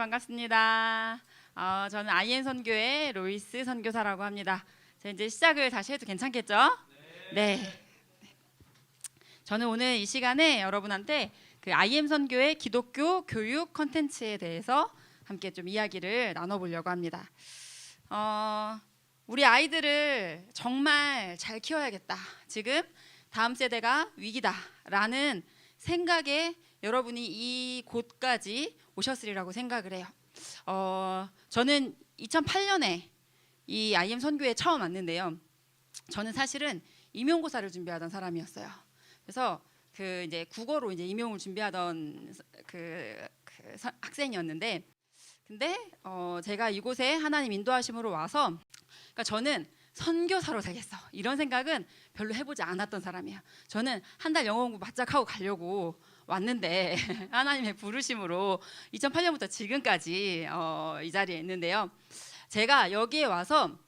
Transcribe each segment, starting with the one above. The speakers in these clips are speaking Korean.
반갑습니다. 저는 IM 선교의 로이스 선교사라고 합니다. 자, 이제 시작을 다시 해도 괜찮겠죠? 네. 저는 오늘 이 시간에 여러분한테 그 IM 선교의 기독교 교육 컨텐츠에 대해서 함께 좀 이야기를 나눠보려고 합니다. 우리 아이들을 정말 잘 키워야겠다. 지금 다음 세대가 위기다라는 생각에 여러분이 이곳까지 오셨으리라고 생각을 해요. 저는 2008년에 이 IM 선교에 처음 왔는데요. 저는 사실은 임용고사를 준비하던 사람이었어요. 그래서 그 이제 국어로 이제 임용을 준비하던 학생이었는데, 근데 제가 이곳에 하나님 인도하심으로 와서, 그러니까 저는 선교사로 살겠어 이런 생각은 별로 해보지 않았던 사람이에요. 저는 한 달 영어 공부 바짝 하고 가려고 왔는데 하나님의 부르심으로 2008년부터 지금까지 이 자리에 있는데요. 제가 여기에 와서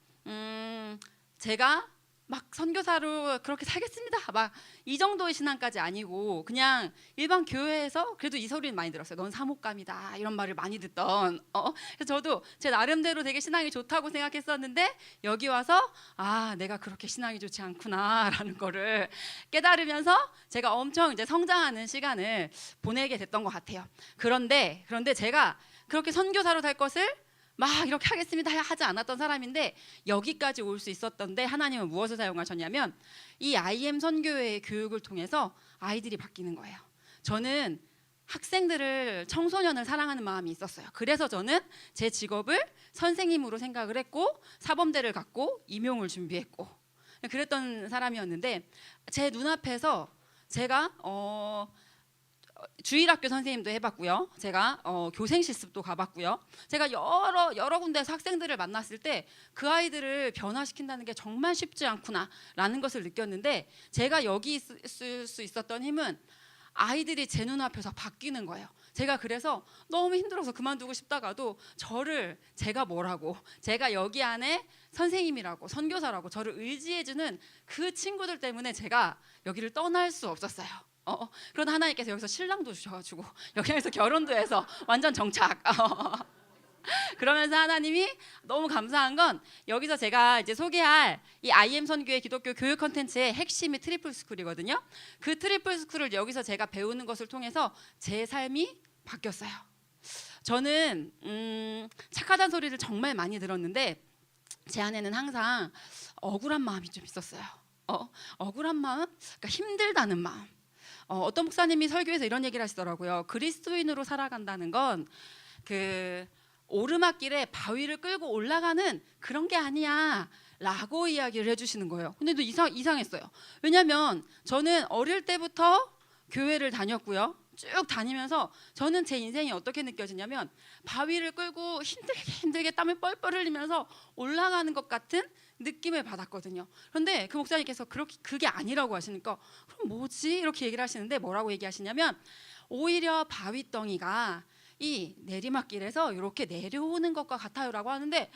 제가 막 선교사로 그렇게 살겠습니다 막 이 정도의 신앙까지 아니고, 그냥 일반 교회에서 그래도 이 소리는 많이 들었어요. 넌 사목감이다 이런 말을 많이 듣던 그래서 저도 제 나름대로 되게 신앙이 좋다고 생각했었는데, 여기 와서 내가 그렇게 신앙이 좋지 않구나 라는 거를 깨달으면서 제가 엄청 이제 성장하는 시간을 보내게 됐던 것 같아요. 그런데 제가 그렇게 선교사로 살 것을 막 이렇게 하겠습니다 하지 않았던 사람인데, 여기까지 올 수 있었던데 하나님은 무엇을 사용하셨냐면 이 IM 선교회의 교육을 통해서 아이들이 바뀌는 거예요. 저는 학생들을, 청소년을 사랑하는 마음이 있었어요. 그래서 저는 제 직업을 선생님으로 생각을 했고 사범대를 갖고 임용을 준비했고 그랬던 사람이었는데, 제 눈앞에서 제가 주일학교 선생님도 해봤고요. 제가 교생 실습도 가봤고요. 제가 여러 군데에서 학생들을 만났을 때 그 아이들을 변화시킨다는 게 정말 쉽지 않구나라는 것을 느꼈는데, 제가 여기 있을 수 있었던 힘은 아이들이 제 눈앞에서 바뀌는 거예요. 제가 그래서 너무 힘들어서 그만두고 싶다가도 제가 뭐라고, 제가 여기 안에 선생님이라고 선교사라고 저를 의지해주는 그 친구들 때문에 제가 여기를 떠날 수 없었어요. 그러다 하나님께서 여기서 신랑도 주셔가지고 여기에서 결혼도 해서 완전 정착. 그러면서 하나님이 너무 감사한 건, 여기서 제가 이제 소개할 이 IM 선교의 기독교 교육 컨텐츠의 핵심이 트리플 스쿨이거든요. 그 트리플 스쿨을 여기서 제가 배우는 것을 통해서 제 삶이 바뀌었어요. 저는 착하다는 소리를 정말 많이 들었는데 제 안에는 항상 억울한 마음이 좀 있었어요. 억울한 마음, 그러니까 힘들다는 마음. 어떤 목사님이 설교에서 이런 얘기를 하시더라고요. 그리스도인으로 살아간다는 건 오르막길에 바위를 끌고 올라가는 그런 게 아니야 라고 이야기를 해주시는 거예요. 근데 또 이상했어요. 왜냐하면 저는 어릴 때부터 교회를 다녔고요. 쭉 다니면서 저는 제 인생이 어떻게 느껴지냐면 바위를 끌고 힘들게 땀을 뻘뻘 흘리면서 올라가는 것 같은 느낌을 받았거든요. 그런데 그 목사님께서 그게 아니라고 하시니까 그럼 뭐지? 이렇게 얘기를 하시는데, 뭐라고 얘기하시냐면 오히려 바위덩이가 이 내리막길에서 이렇게 내려오는 것과 같아요라고 하는데,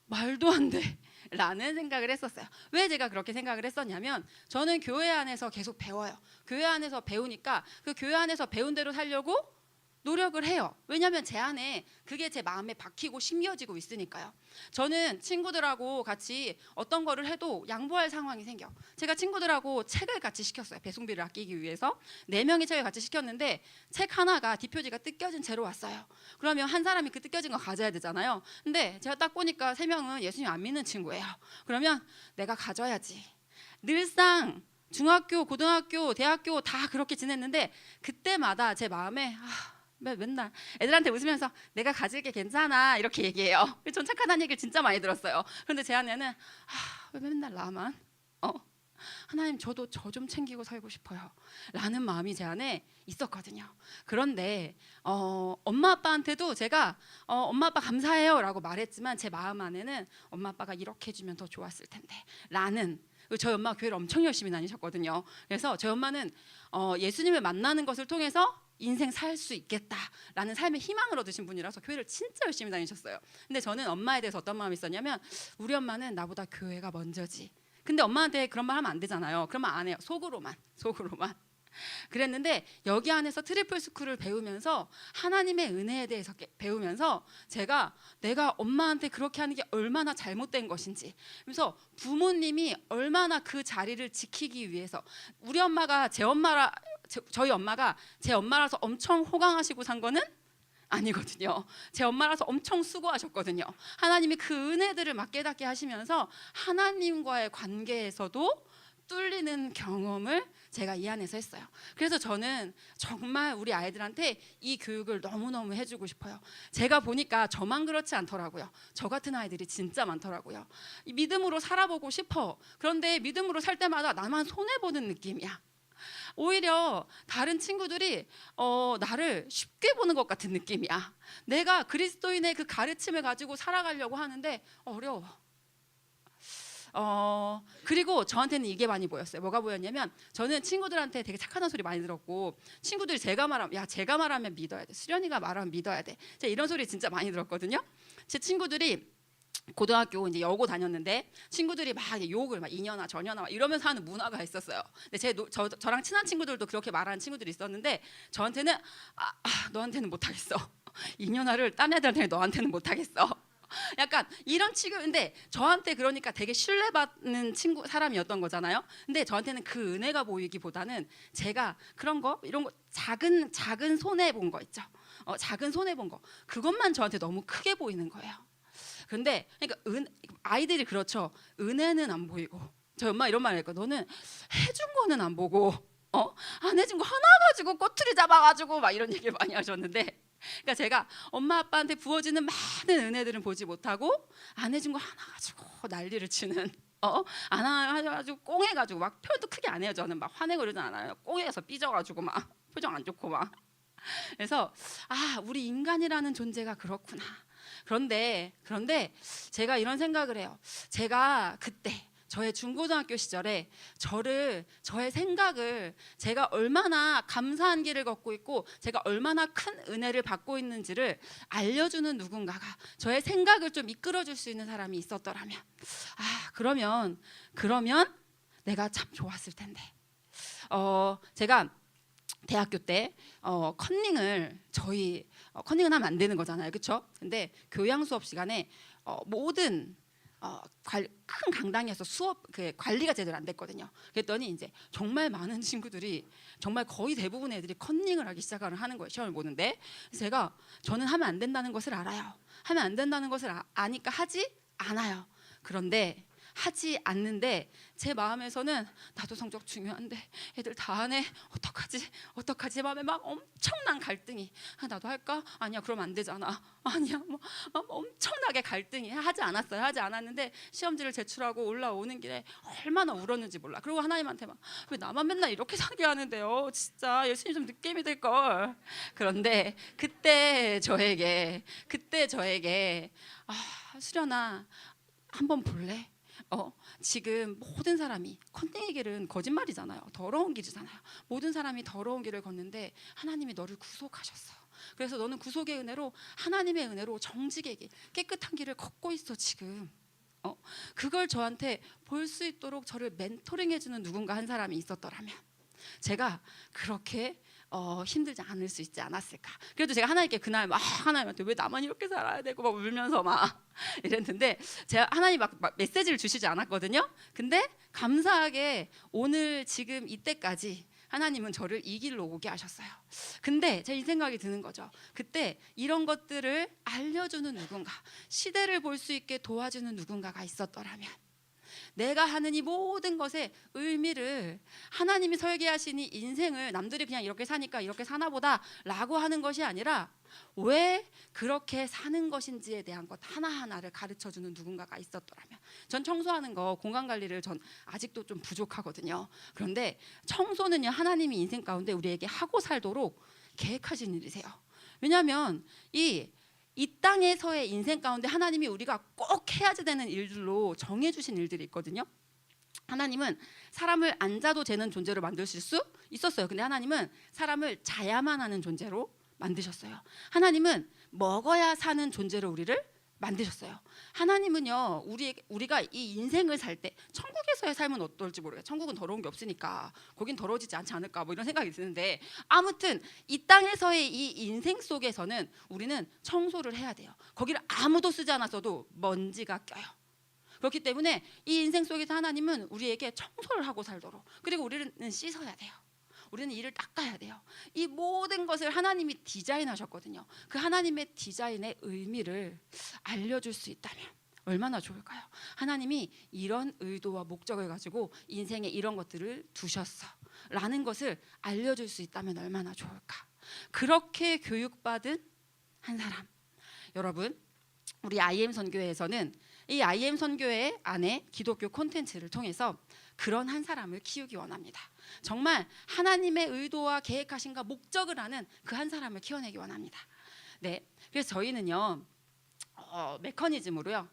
말도 안 돼 라는 생각을 했었어요. 왜 제가 그렇게 생각을 했었냐면, 저는 교회 안에서 계속 배워요. 교회 안에서 배우니까 그 교회 안에서 배운 대로 살려고 노력을 해요. 왜냐하면 제 안에 그게 제 마음에 박히고 심겨지고 있으니까요. 저는 친구들하고 같이 어떤 거를 해도 양보할 상황이 생겨. 제가 친구들하고 책을 같이 시켰어요. 배송비를 아끼기 위해서 4명이 책을 같이 시켰는데 책 하나가 뒷표지가 뜯겨진 채로 왔어요. 그러면 한 사람이 그 뜯겨진 거 가져야 되잖아요. 근데 제가 딱 보니까 3명은 예수님 안 믿는 친구예요. 그러면 내가 가져야지. 늘상 중학교, 고등학교, 대학교 다 그렇게 지냈는데 그때마다 제 마음에 맨날 애들한테 웃으면서 내가 가질게 괜찮아 이렇게 얘기해요. 전 착하다는 얘기를 진짜 많이 들었어요. 그런데 제 안에는 왜 맨날 나만 하나님 저도 저 좀 챙기고 살고 싶어요 라는 마음이 제 안에 있었거든요. 그런데 엄마 아빠한테도 제가 엄마 아빠 감사해요 라고 말했지만 제 마음 안에는 엄마 아빠가 이렇게 해주면 더 좋았을 텐데 라는, 저희 엄마가 교회를 엄청 열심히 다니셨거든요. 그래서 저희 엄마는 예수님을 만나는 것을 통해서 인생 살 수 있겠다라는 삶의 희망을 얻으신 분이라서 교회를 진짜 열심히 다니셨어요. 근데 저는 엄마에 대해서 어떤 마음이 있었냐면, 우리 엄마는 나보다 교회가 먼저지. 근데 엄마한테 그런 말 하면 안 되잖아요. 그런 말 안 해요. 속으로만. 그랬는데 여기 안에서 트리플 스쿨을 배우면서 하나님의 은혜에 대해서 배우면서 제가 내가 엄마한테 그렇게 하는 게 얼마나 잘못된 것인지, 그래서 부모님이 얼마나 그 자리를 지키기 위해서, 우리 엄마가 저희 엄마가 제 엄마라서 엄청 호강하시고 산 거는 아니거든요. 제 엄마라서 엄청 수고하셨거든요. 하나님이 그 은혜들을 막 깨닫게 하시면서 하나님과의 관계에서도 뚫리는 경험을 제가 이 안에서 했어요. 그래서 저는 정말 우리 아이들한테 이 교육을 너무너무 해주고 싶어요. 제가 보니까 저만 그렇지 않더라고요. 저 같은 아이들이 진짜 많더라고요. 믿음으로 살아보고 싶어. 그런데 믿음으로 살 때마다 나만 손해보는 느낌이야. 오히려 다른 친구들이 나를 쉽게 보는 것 같은 느낌이야. 내가 그리스도인의 그 가르침을 가지고 살아가려고 하는데 어려워. 그리고 저한테는 이게 많이 보였어요. 뭐가 보였냐면, 저는 친구들한테 되게 착하다는 소리 많이 들었고, 친구들이 제가 말하면 믿어야 돼, 수련이가 말하면 믿어야 돼, 제가 이런 소리 진짜 많이 들었거든요. 제 친구들이 고등학교 이제 여고 다녔는데 친구들이 막 욕을 막 이년아 저년아 막 이러면서 하는 문화가 있었어요. 근데 저랑 친한 친구들도 그렇게 말하는 친구들이 있었는데, 저한테는 너한테는 못하겠어. 이년아를 딴 애들한테 너한테는 못하겠어. 약간 이런 취급인데, 저한테 그러니까 되게 신뢰받는 사람이었던 거잖아요. 근데 저한테는 그 은혜가 보이기보다는 제가 그런 거 이런 거 작은 손해 본 거 있죠. 작은 손해 본 거, 그것만 저한테 너무 크게 보이는 거예요. 그런데 그러니까 아이들이 그렇죠. 은혜는 안 보이고, 저희 엄마 이런 말을 했고, 너는 해준 거는 안 보고 안 해준 거 하나 가지고 꼬투리 잡아가지고 막 이런 얘기를 많이 하셨는데, 그러니까 제가 엄마 아빠한테 부어지는 많은 은혜들은 보지 못하고 안 해준 거 하나 가지고 난리를 치는, 안 해가지고 꽁해가지고 막 표현도 크게 안 해요. 저는 막 화내고 그러진 않아요. 꽁해서 삐져가지고 막 표정 안 좋고 막. 그래서 우리 인간이라는 존재가 그렇구나. 그런데 제가 이런 생각을 해요. 제가 그때 저의 중고등학교 시절에 저의 생각을, 제가 얼마나 감사한 길을 걷고 있고 제가 얼마나 큰 은혜를 받고 있는지를 알려주는 누군가가, 저의 생각을 좀 이끌어줄 수 있는 사람이 있었더라면, 그러면 내가 참 좋았을 텐데. 제가 대학교 때 컨닝을 컨닝은 하면 안 되는 거잖아요, 그렇죠? 근데 교양 수업 시간에 모든 큰 강당에서 수업 관리가 제대로 안 됐거든요. 그랬더니 이제 정말 많은 친구들이, 정말 거의 대부분의 애들이 컨닝을 하기 시작하는 거예요, 시험을 보는데. 그래서 저는 하면 안 된다는 것을 알아요. 하면 안 된다는 것을 아니까 하지 않아요. 그런데 하지 않는데 제 마음에서는 나도 성적 중요한데 애들 다 하네, 어떡하지 마음에 막 엄청난 갈등이, 나도 할까? 아니야, 그러면 안 되잖아. 아니야, 막 엄청나게 갈등이. 하지 않았는데 시험지를 제출하고 올라오는 길에 얼마나 울었는지 몰라. 그리고 하나님한테 막, 왜 나만 맨날 이렇게 살게 하는데요, 진짜 예수님 좀 늦게 믿을 걸. 그런데 그때 저에게 수련아, 한번 볼래? 지금 모든 사람이, 컨닝의 길은 거짓말이잖아요. 더러운 길이잖아요. 모든 사람이 더러운 길을 걷는데 하나님이 너를 구속하셨어. 그래서 너는 구속의 은혜로, 하나님의 은혜로 정직의 길, 깨끗한 길을 걷고 있어 지금. 그걸 저한테 볼 수 있도록 저를 멘토링해주는 누군가 한 사람이 있었더라면 제가 그렇게 힘들지 않을 수 있지 않았을까. 그래도 제가 하나님께 그날 막 하나님한테 왜 나만 이렇게 살아야 되고 막 울면서 막 이랬는데, 제가 하나님 막 메시지를 주시지 않았거든요. 근데 감사하게 오늘 지금 이때까지 하나님은 저를 이 길로 오게 하셨어요. 근데 제가 이 생각이 드는 거죠. 그때 이런 것들을 알려주는 누군가, 시대를 볼 수 있게 도와주는 누군가가 있었더라면, 내가 하는 이 모든 것의 의미를, 하나님이 설계하신 이 인생을 남들이 그냥 이렇게 사니까 이렇게 사나 보다 라고 하는 것이 아니라 왜 그렇게 사는 것인지에 대한 것 하나하나를 가르쳐주는 누군가가 있었더라면. 전 청소하는 거, 공간관리를 전 아직도 좀 부족하거든요. 그런데 청소는요, 하나님이 인생 가운데 우리에게 하고 살도록 계획하신 일이세요. 왜냐하면 이 땅에서의 인생 가운데 하나님이 우리가 꼭 해야지 되는 일들로 정해주신 일들이 있거든요. 하나님은 사람을 앉아도 되는 존재로 만드실 수 있었어요. 근데 하나님은 사람을 자야만 하는 존재로 만드셨어요. 하나님은 먹어야 사는 존재로 우리를 만드셨어요. 하나님은요, 우리가 이 인생을 살 때 천국에서의 삶은 어떨지 모르겠어요. 천국은 더러운 게 없으니까 거긴 더러워지지 않지 않을까 뭐 이런 생각이 드는데, 아무튼 이 땅에서의 이 인생 속에서는 우리는 청소를 해야 돼요. 거기를 아무도 쓰지 않았어도 먼지가 껴요. 그렇기 때문에 이 인생 속에서 하나님은 우리에게 청소를 하고 살도록, 그리고 우리는 씻어야 돼요. 우리는 이를 닦아야 돼요. 이 모든 것을 하나님이 디자인하셨거든요. 그 하나님의 디자인의 의미를 알려줄 수 있다면 얼마나 좋을까요? 하나님이 이런 의도와 목적을 가지고 인생에 이런 것들을 두셨어 라는 것을 알려줄 수 있다면 얼마나 좋을까. 그렇게 교육받은 한 사람, 여러분, 우리 IM 선교회에서는 이 IM 선교회 안에 기독교 콘텐츠를 통해서 그런 한 사람을 키우기 원합니다. 정말 하나님의 의도와 계획하신가 목적을 아는 그 한 사람을 키워내기 원합니다. 네, 그래서 저희는요, 메커니즘으로요,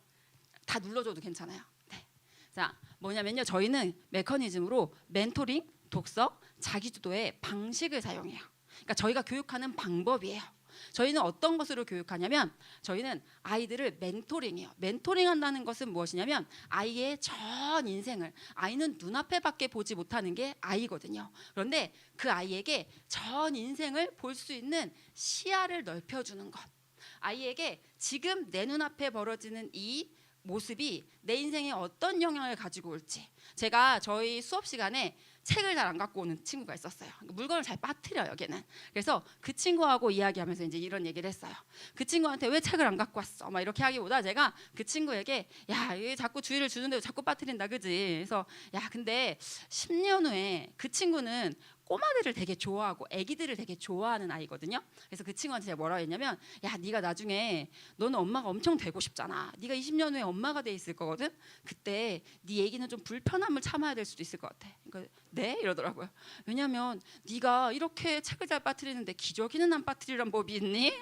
다 눌러줘도 괜찮아요. 네. 자, 뭐냐면요, 저희는 메커니즘으로 멘토링, 독서, 자기주도의 방식을 사용해요. 그러니까 저희가 교육하는 방법이에요. 저희는 어떤 것으로 교육하냐면, 저희는 아이들을 멘토링해요. 멘토링한다는 것은 무엇이냐면, 아이의 전 인생을, 아이는 눈앞에밖에 보지 못하는 게 아이거든요. 그런데 그 아이에게 전 인생을 볼 수 있는 시야를 넓혀주는 것, 아이에게 지금 내 눈앞에 벌어지는 이 모습이 내 인생에 어떤 영향을 가지고 올지. 제가 저희 수업 시간에 책을 잘 안 갖고 오는 친구가 있었어요. 물건을 잘 빠뜨려요, 걔는. 그래서 그 친구하고 이야기하면서 이제 이런 얘기를 했어요. 그 친구한테 왜 책을 안 갖고 왔어? 막 이렇게 하기보다 제가 그 친구에게, 야, 얘 자꾸 주의를 주는데도 자꾸 빠뜨린다, 그지? 그래서 야, 근데 10년 후에 그 친구는 꼬마들을 되게 좋아하고 아기들을 되게 좋아하는 아이거든요. 그래서 그 친구한테 제가 뭐라고 했냐면, 야, 네가 나중에 너는 엄마가 엄청 되고 싶잖아. 네가 20년 후에 엄마가 돼 있을 거거든. 그때 네 아기는 좀 불편함을 참아야 될 수도 있을 것 같아. 그러니까 네? 이러더라고요. 왜냐면 네가 이렇게 책을 잘 빠뜨리는데 기저귀는 안 빠뜨리란 법이 있니?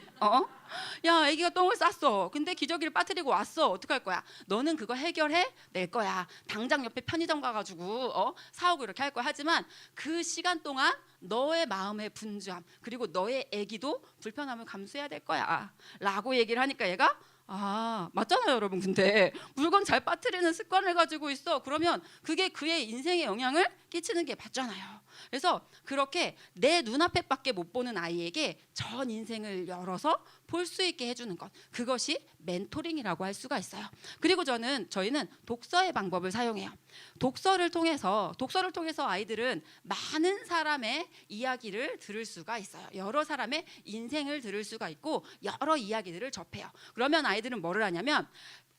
야, 아기가 똥을 쌌어. 근데 기저귀를 빠뜨리고 왔어. 어떡할 거야? 너는 그거 해결해 낼 거야. 당장 옆에 편의점 가가지고 사오고 이렇게 할 거야. 하지만 그 시간 동안 너의 마음의 분주함, 그리고 너의 아기도 불편함을 감수해야 될 거야 라고 얘기를 하니까 얘가, 아, 맞잖아요, 여러분. 근데 물건 잘 빠뜨리는 습관을 가지고 있어. 그러면 그게 그의 인생에 영향을 끼치는 게 맞잖아요. 그래서 그렇게 내 눈앞에밖에 못 보는 아이에게 전 인생을 열어서 볼 수 있게 해주는 것, 그것이 멘토링이라고 할 수가 있어요. 그리고 저희는 독서의 방법을 사용해요. 독서를 통해서 아이들은 많은 사람의 이야기를 들을 수가 있어요. 여러 사람의 인생을 들을 수가 있고 여러 이야기들을 접해요. 그러면 아이들은 뭐를 하냐면,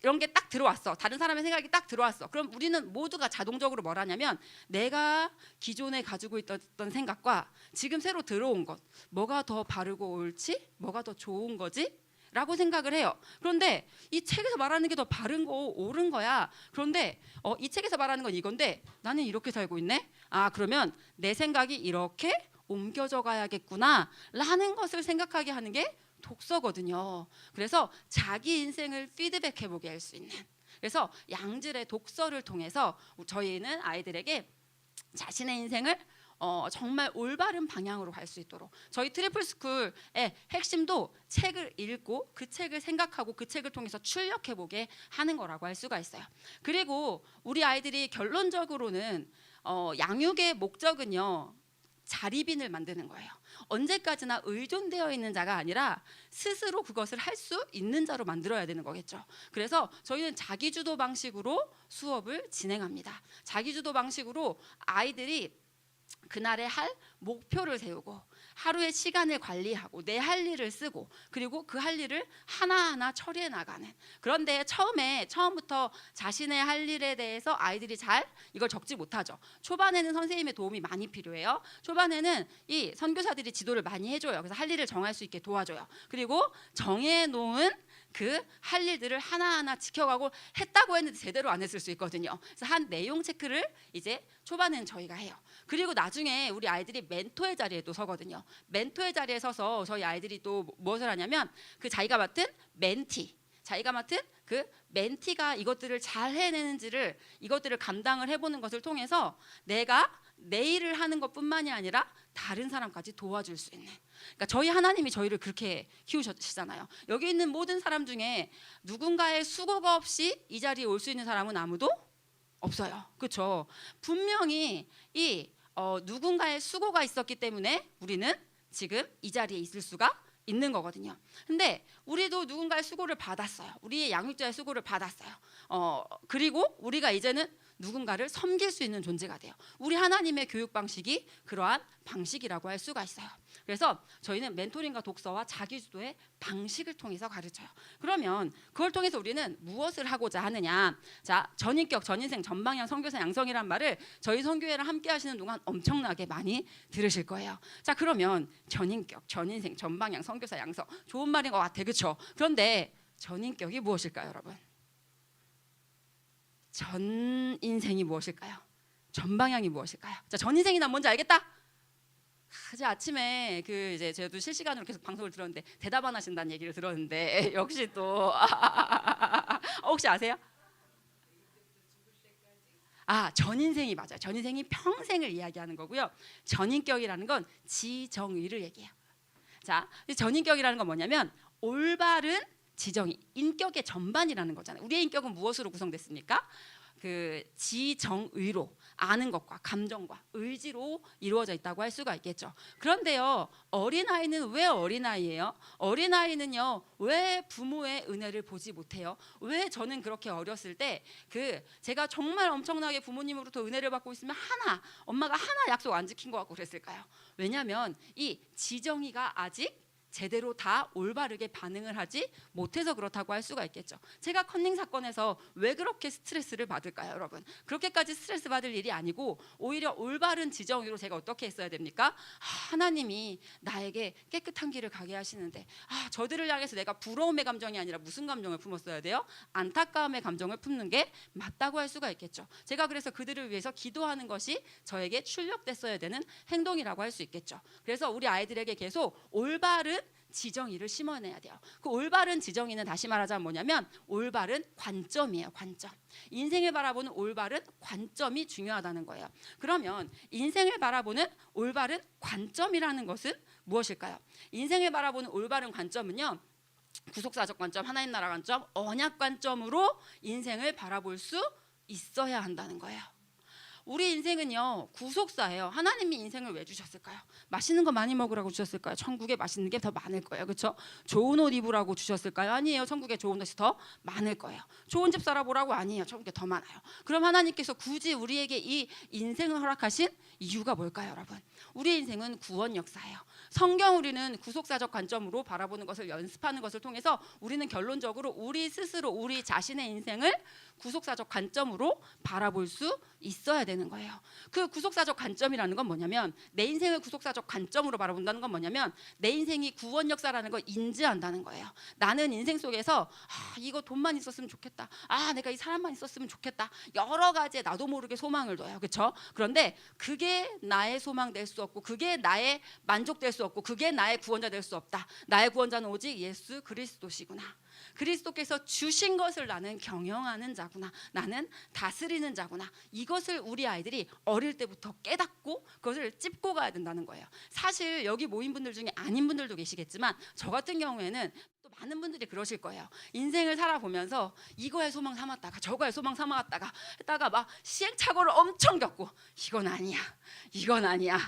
이런 게 딱 들어왔어. 다른 사람의 생각이 딱 들어왔어. 그럼 우리는 모두가 자동적으로 뭘 하냐면, 내가 기존에 가지고 있던 생각과 지금 새로 들어온 것, 뭐가 더 바르고 옳지? 뭐가 더 좋은 거지? 라고 생각을 해요. 그런데 이 책에서 말하는 게 더 바른 거, 옳은 거야. 그런데 이 책에서 말하는 건 이건데 나는 이렇게 살고 있네? 아, 그러면 내 생각이 이렇게 옮겨져 가야겠구나 라는 것을 생각하게 하는 게 독서거든요. 그래서 자기 인생을 피드백해보게 할 수 있는, 그래서 양질의 독서를 통해서 저희는 아이들에게 자신의 인생을 정말 올바른 방향으로 갈 수 있도록, 저희 트리플스쿨의 핵심도 책을 읽고 그 책을 생각하고 그 책을 통해서 출력해보게 하는 거라고 할 수가 있어요. 그리고 우리 아이들이 결론적으로는 양육의 목적은요, 자립인을 만드는 거예요. 언제까지나 의존되어 있는 자가 아니라 스스로 그것을 할 수 있는 자로 만들어야 되는 거겠죠. 그래서 저희는 자기주도 방식으로 수업을 진행합니다. 자기주도 방식으로 아이들이 그날에 할 목표를 세우고 하루의 시간을 관리하고 내 할 일을 쓰고, 그리고 그 할 일을 하나하나 처리해 나가는. 그런데 처음부터 자신의 할 일에 대해서 아이들이 잘 이걸 적지 못하죠. 초반에는 선생님의 도움이 많이 필요해요. 초반에는 이 선교사들이 지도를 많이 해줘요. 그래서 할 일을 정할 수 있게 도와줘요. 그리고 정해놓은 그 할 일들을 하나하나 지켜가고, 했다고 했는데 제대로 안 했을 수 있거든요. 그래서 한 내용 체크를 이제 초반에는 저희가 해요. 그리고 나중에 우리 아이들이 멘토의 자리에 또 서거든요. 멘토의 자리에 서서 저희 아이들이 또 무엇을 하냐면, 그 자기가 맡은 그 멘티가 이것들을 잘 해내는지를, 이것들을 감당을 해보는 것을 통해서 내가 내 일을 하는 것뿐만이 아니라 다른 사람까지 도와줄 수 있는. 그러니까 저희 하나님이 저희를 그렇게 키우시잖아요. 여기 있는 모든 사람 중에 누군가의 수고가 없이 이 자리에 올 수 있는 사람은 아무도 없어요. 그렇죠? 분명히 이 누군가의 수고가 있었기 때문에 우리는 지금 이 자리에 있을 수가 있는 거거든요. 근데 우리도 누군가의 수고를 받았어요. 우리의 양육자의 수고를 받았어요. 그리고 우리가 이제는 누군가를 섬길 수 있는 존재가 돼요. 우리 하나님의 교육 방식이 그러한 방식이라고 할 수가 있어요. 그래서 저희는 멘토링과 독서와 자기주도의 방식을 통해서 가르쳐요. 그러면 그걸 통해서 우리는 무엇을 하고자 하느냐? 자, 전인격, 전인생, 전방향, 선교사, 양성이란 말을 저희 선교회를 함께 하시는 동안 엄청나게 많이 들으실 거예요. 자, 그러면 전인격, 전인생, 전방향, 선교사, 양성 좋은 말인 것 같아, 그렇죠? 그런데 전인격이 무엇일까요, 여러분? 전 인생이 무엇일까요? 전방향이 무엇일까요? 자, 전 인생이 난 뭔지 알겠다? 어제 아침에 이제 저도 실시간으로 계속 방송을 들었는데 대답 안 하신다는 얘기를 들었는데 역시 또 혹시 아세요? 전 인생이 맞아요. 전 인생이 평생을 이야기하는 거고요. 전인격이라는 건 지정의를 얘기해요. 자, 전인격이라는 건 뭐냐면 올바른 지정의, 인격의 전반이라는 거잖아요. 우리의 인격은 무엇으로 구성됐습니까? 그 지정의로, 아는 것과 감정과 의지로 이루어져 있다고 할 수가 있겠죠. 그런데요, 어린아이는 왜 어린아이예요? 어린아이는요, 왜 부모의 은혜를 보지 못해요? 왜 저는 그렇게 어렸을 때 제가 정말 엄청나게 부모님으로부터 은혜를 받고 있으면 엄마가 하나 약속 안 지킨 것 같고 그랬을까요? 왜냐하면 이 지정의가 아직 제대로 다 올바르게 반응을 하지 못해서 그렇다고 할 수가 있겠죠. 제가 컨닝 사건에서 왜 그렇게 스트레스를 받을까요, 여러분? 그렇게까지 스트레스 받을 일이 아니고 오히려 올바른 지정의로 제가 어떻게 했어야 됩니까? 하나님이 나에게 깨끗한 길을 가게 하시는데 저들을 향해서 내가 부러움의 감정이 아니라 무슨 감정을 품었어야 돼요? 안타까움의 감정을 품는 게 맞다고 할 수가 있겠죠. 제가 그래서 그들을 위해서 기도하는 것이 저에게 출력됐어야 되는 행동이라고 할 수 있겠죠. 그래서 우리 아이들에게 계속 올바른 지정의를 심어내야 돼요. 그 올바른 지정의는 다시 말하자면 뭐냐면 올바른 관점이에요. 관점. 인생을 바라보는 올바른 관점이 중요하다는 거예요. 그러면 인생을 바라보는 올바른 관점이라는 것은 무엇일까요? 인생을 바라보는 올바른 관점은요, 구속사적 관점, 하나님 나라 관점, 언약 관점으로 인생을 바라볼 수 있어야 한다는 거예요. 우리 인생은요, 구속사예요. 하나님이 인생을 왜 주셨을까요? 맛있는 거 많이 먹으라고 주셨을까요? 천국에 맛있는 게 더 많을 거예요. 그렇죠? 좋은 옷 입으라고 주셨을까요? 아니에요. 천국에 좋은 옷이 더 많을 거예요. 좋은 집 살아보라고? 아니에요. 천국에 더 많아요. 그럼 하나님께서 굳이 우리에게 이 인생을 허락하신 이유가 뭘까요, 여러분? 우리 인생은 구원 역사예요. 성경 우리는 구속사적 관점으로 바라보는 것을 연습하는 것을 통해서 우리는 결론적으로 우리 스스로 우리 자신의 인생을 구속사적 관점으로 바라볼 수 있어야 되는 거예요. 그 구속사적 관점이라는 건 뭐냐면, 내 인생을 구속사적 관점으로 바라본다는 건 뭐냐면 내 인생이 구원 역사라는 걸 인지한다는 거예요. 나는 인생 속에서 이거 돈만 있었으면 좋겠다. 내가 이 사람만 있었으면 좋겠다. 여러 가지의 나도 모르게 소망을 둬요. 그렇죠? 그런데 그게 나의 소망 될 수 없고, 그게 나의 만족 될 수 없고, 그게 나의 구원자 될 수 없다. 나의 구원자는 오직 예수 그리스도시구나. 그리스도께서 주신 것을 나는 경영하는 자구나. 나는 다스리는 자구나. 이것을 우리 아이들이 어릴 때부터 깨닫고 그것을 찝고 가야 된다는 거예요. 사실 여기 모인 분들 중에 아닌 분들도 계시겠지만 저 같은 경우에는 또 많은 분들이 그러실 거예요. 인생을 살아보면서 이거에 소망 삼았다가 저거에 소망 삼았다가 했다가 막 시행착오를 엄청 겪고, 이건 아니야, 이건 아니야.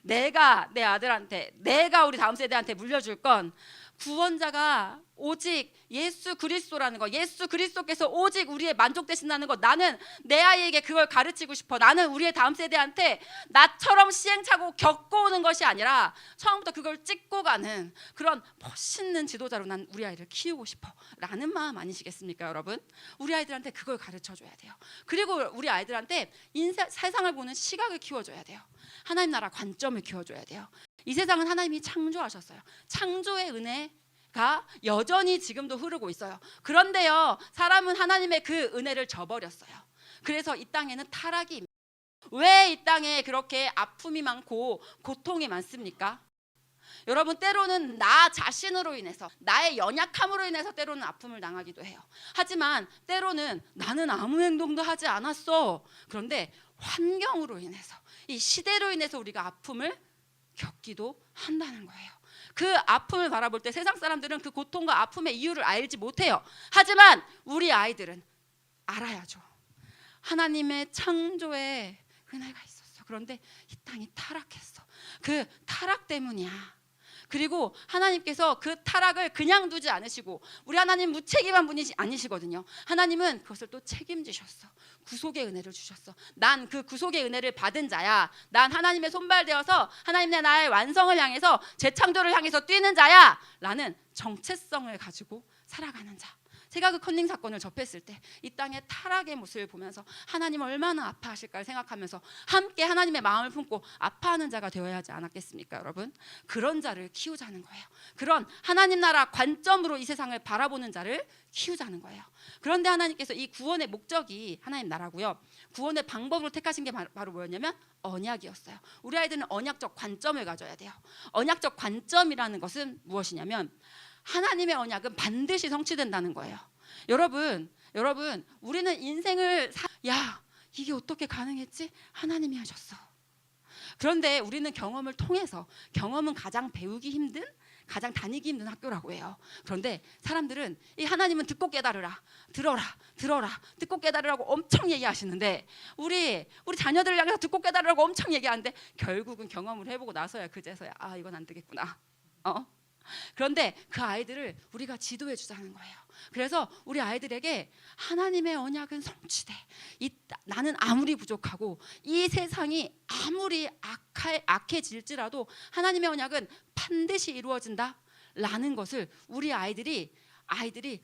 내가 내 아들한테, 내가 우리 다음 세대한테 물려줄 건 구원자가 오직 예수 그리스도라는 거, 예수 그리스도께서 오직 우리의 만족 되신다는 거, 나는 내 아이에게 그걸 가르치고 싶어. 나는 우리의 다음 세대한테 나처럼 시행착오 겪고 오는 것이 아니라 처음부터 그걸 찍고 가는 그런 멋있는 지도자로 난 우리 아이를 키우고 싶어 라는 마음 아니시겠습니까, 여러분? 우리 아이들한테 그걸 가르쳐줘야 돼요. 그리고 우리 아이들한테 세상을 보는 시각을 키워줘야 돼요. 하나님 나라 관점을 키워줘야 돼요. 이 세상은 하나님이 창조하셨어요. 창조의 은혜가 여전히 지금도 흐르고 있어요. 그런데요, 사람은 하나님의 그 은혜를 저버렸어요. 그래서 이 땅에는 타락이, 왜 이 땅에 그렇게 아픔이 많고 고통이 많습니까? 여러분, 때로는 나 자신으로 인해서, 나의 연약함으로 인해서 때로는 아픔을 당하기도 해요. 하지만 때로는 나는 아무 행동도 하지 않았어. 그런데 환경으로 인해서, 이 시대로 인해서 우리가 아픔을 겪기도 한다는 거예요. 그 아픔을 바라볼 때 세상 사람들은 그 고통과 아픔의 이유를 알지 못해요. 하지만 우리 아이들은 알아야죠. 하나님의 창조에 은혜가 있었어. 그런데 이 땅이 타락했어. 그 타락 때문이야. 그리고 하나님께서 그 타락을 그냥 두지 않으시고, 우리 하나님 무책임한 분이 아니시거든요. 하나님은 그것을 또 책임지셨어. 구속의 은혜를 주셨어. 난 그 구속의 은혜를 받은 자야. 난 하나님의 손발되어서 하나님의 나의 완성을 향해서 재창조를 향해서 뛰는 자야 라는 정체성을 가지고 살아가는 자. 제가 그 컨닝 사건을 접했을 때 이 땅의 타락의 모습을 보면서 하나님 얼마나 아파하실까를 생각하면서 함께 하나님의 마음을 품고 아파하는 자가 되어야 하지 않았겠습니까, 여러분? 그런 자를 키우자는 거예요. 그런 하나님 나라 관점으로 이 세상을 바라보는 자를 키우자는 거예요. 그런데 하나님께서 이 구원의 목적이 하나님 나라고요. 구원의 방법으로 택하신 게 바로 뭐였냐면 언약이었어요. 우리 아이들은 언약적 관점을 가져야 돼요. 언약적 관점이라는 것은 무엇이냐면 하나님의 언약은 반드시 성취된다는 거예요. 여러분, 우리는 인생을 이게 어떻게 가능했지? 하나님이 하셨어. 그런데 우리는 경험을 통해서, 경험은 가장 배우기 힘든, 가장 다니기 힘든 학교라고 해요. 그런데 사람들은 이 하나님은 듣고 깨달으라, 들어라, 듣고 깨달으라고 엄청 얘기하시는데 우리 자녀들을 향해서 듣고 깨달으라고 엄청 얘기하는데 결국은 경험을 해보고 나서야 그제서야 이건 안 되겠구나. 그런데 그 아이들을 우리가 지도해 주자는 거예요. 그래서 우리 아이들에게 하나님의 언약은 성취돼. 나는 아무리 부족하고 이 세상이 아무리 악해질지라도 하나님의 언약은 반드시 이루어진다 라는 것을 우리 아이들이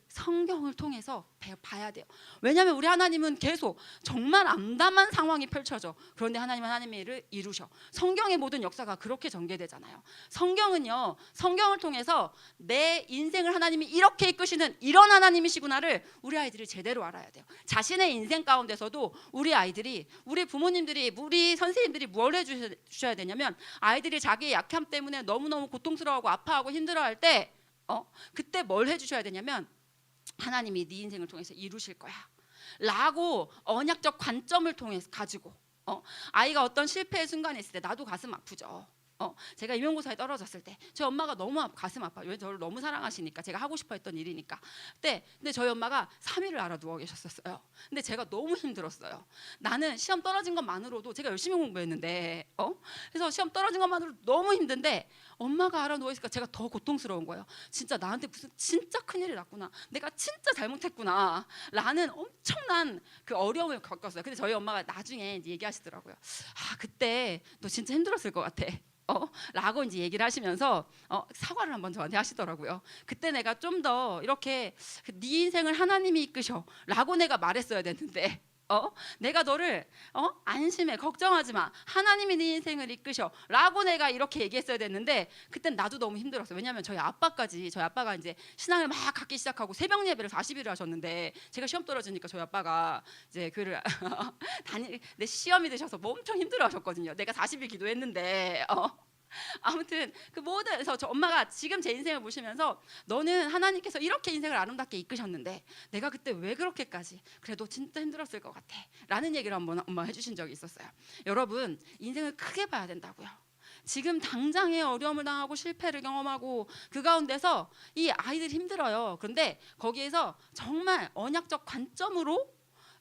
성경을 통해서 봐야 돼요. 왜냐하면 우리 하나님은 계속 정말 암담한 상황이 펼쳐져. 그런데 하나님은 하나님의 일을 이루셔. 성경의 모든 역사가 그렇게 전개되잖아요. 성경은요, 성경을 통해서 내 인생을 하나님이 이렇게 이끄시는 이런 하나님이시구나를 우리 아이들이 제대로 알아야 돼요. 자신의 인생 가운데서도 우리 아이들이, 우리 부모님들이, 우리 선생님들이 뭘 해주셔야 되냐면 아이들이 자기의 약함 때문에 너무너무 고통스러워하고 아파하고 힘들어할 때 그때 뭘 해주셔야 되냐면 하나님이 네 인생을 통해서 이루실 거야 라고 언약적 관점을 통해서 가지고 아이가 어떤 실패의 순간에 있을 때 나도 가슴 아프죠. 제가 임용고사에 떨어졌을 때 저희 엄마가 너무 가슴 아파요. 왜 저를 너무 사랑하시니까, 제가 하고 싶어 했던 일이니까. 근데 저희 엄마가 3일을 알아 누워 계셨었어요. 근데 제가 너무 힘들었어요. 나는 시험 떨어진 것만으로도, 제가 열심히 공부했는데 그래서 시험 떨어진 것만으로도 너무 힘든데 엄마가 알아 누워 있으니까 제가 더 고통스러운 거예요. 진짜 나한테 무슨 진짜 큰일이 났구나, 내가 진짜 잘못했구나 라는 엄청난 그 어려움을 겪었어요. 근데 저희 엄마가 나중에 이제 얘기하시더라고요. 그때 너 진짜 힘들었을 것 같아 라고 이제 얘기를 하시면서 사과를 한번 저한테 하시더라고요. 그때 내가 좀 더 이렇게 네 인생을 하나님이 이끄셔 라고 내가 말했어야 됐는데 내가 너를 안심해, 걱정하지 마, 하나님이 네 인생을 이끄셔 라고 내가 이렇게 얘기했어야 됐는데 그땐 나도 너무 힘들었어요. 왜냐하면 저희 아빠가 이제 신앙을 막 갖기 시작하고 새벽 예배를 40일을 하셨는데 제가 시험 떨어지니까 저희 아빠가 이제 교회를 내 시험이 되셔서 뭐 엄청 힘들어 하셨거든요. 내가 40일 기도했는데 아무튼 그 모든, 그래서 저 엄마가 지금 제 인생을 보시면서 너는 하나님께서 이렇게 인생을 아름답게 이끄셨는데 내가 그때 왜 그렇게까지 그래도 진짜 힘들었을 것 같아 라는 얘기를 한번 엄마가 해주신 적이 있었어요. 여러분, 인생을 크게 봐야 된다고요. 지금 당장의 어려움을 당하고 실패를 경험하고 그 가운데서 이 아이들이 힘들어요. 그런데 거기에서 정말 언약적 관점으로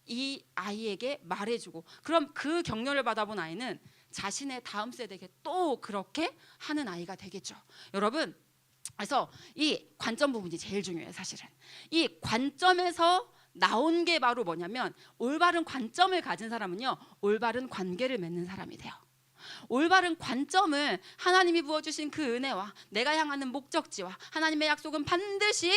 이 아이에게 말해주고, 그럼 그 격려를 받아본 아이는 자신의 다음 세대에게 또 그렇게 하는 아이가 되겠죠. 여러분, 그래서 이 관점 부분이 제일 중요해요. 사실은 이 관점에서 나온 게 바로 뭐냐면, 올바른 관점을 가진 사람은요, 올바른 관계를 맺는 사람이 돼요. 올바른 관점을, 하나님이 부어주신 그 은혜와 내가 향하는 목적지와 하나님의 약속은 반드시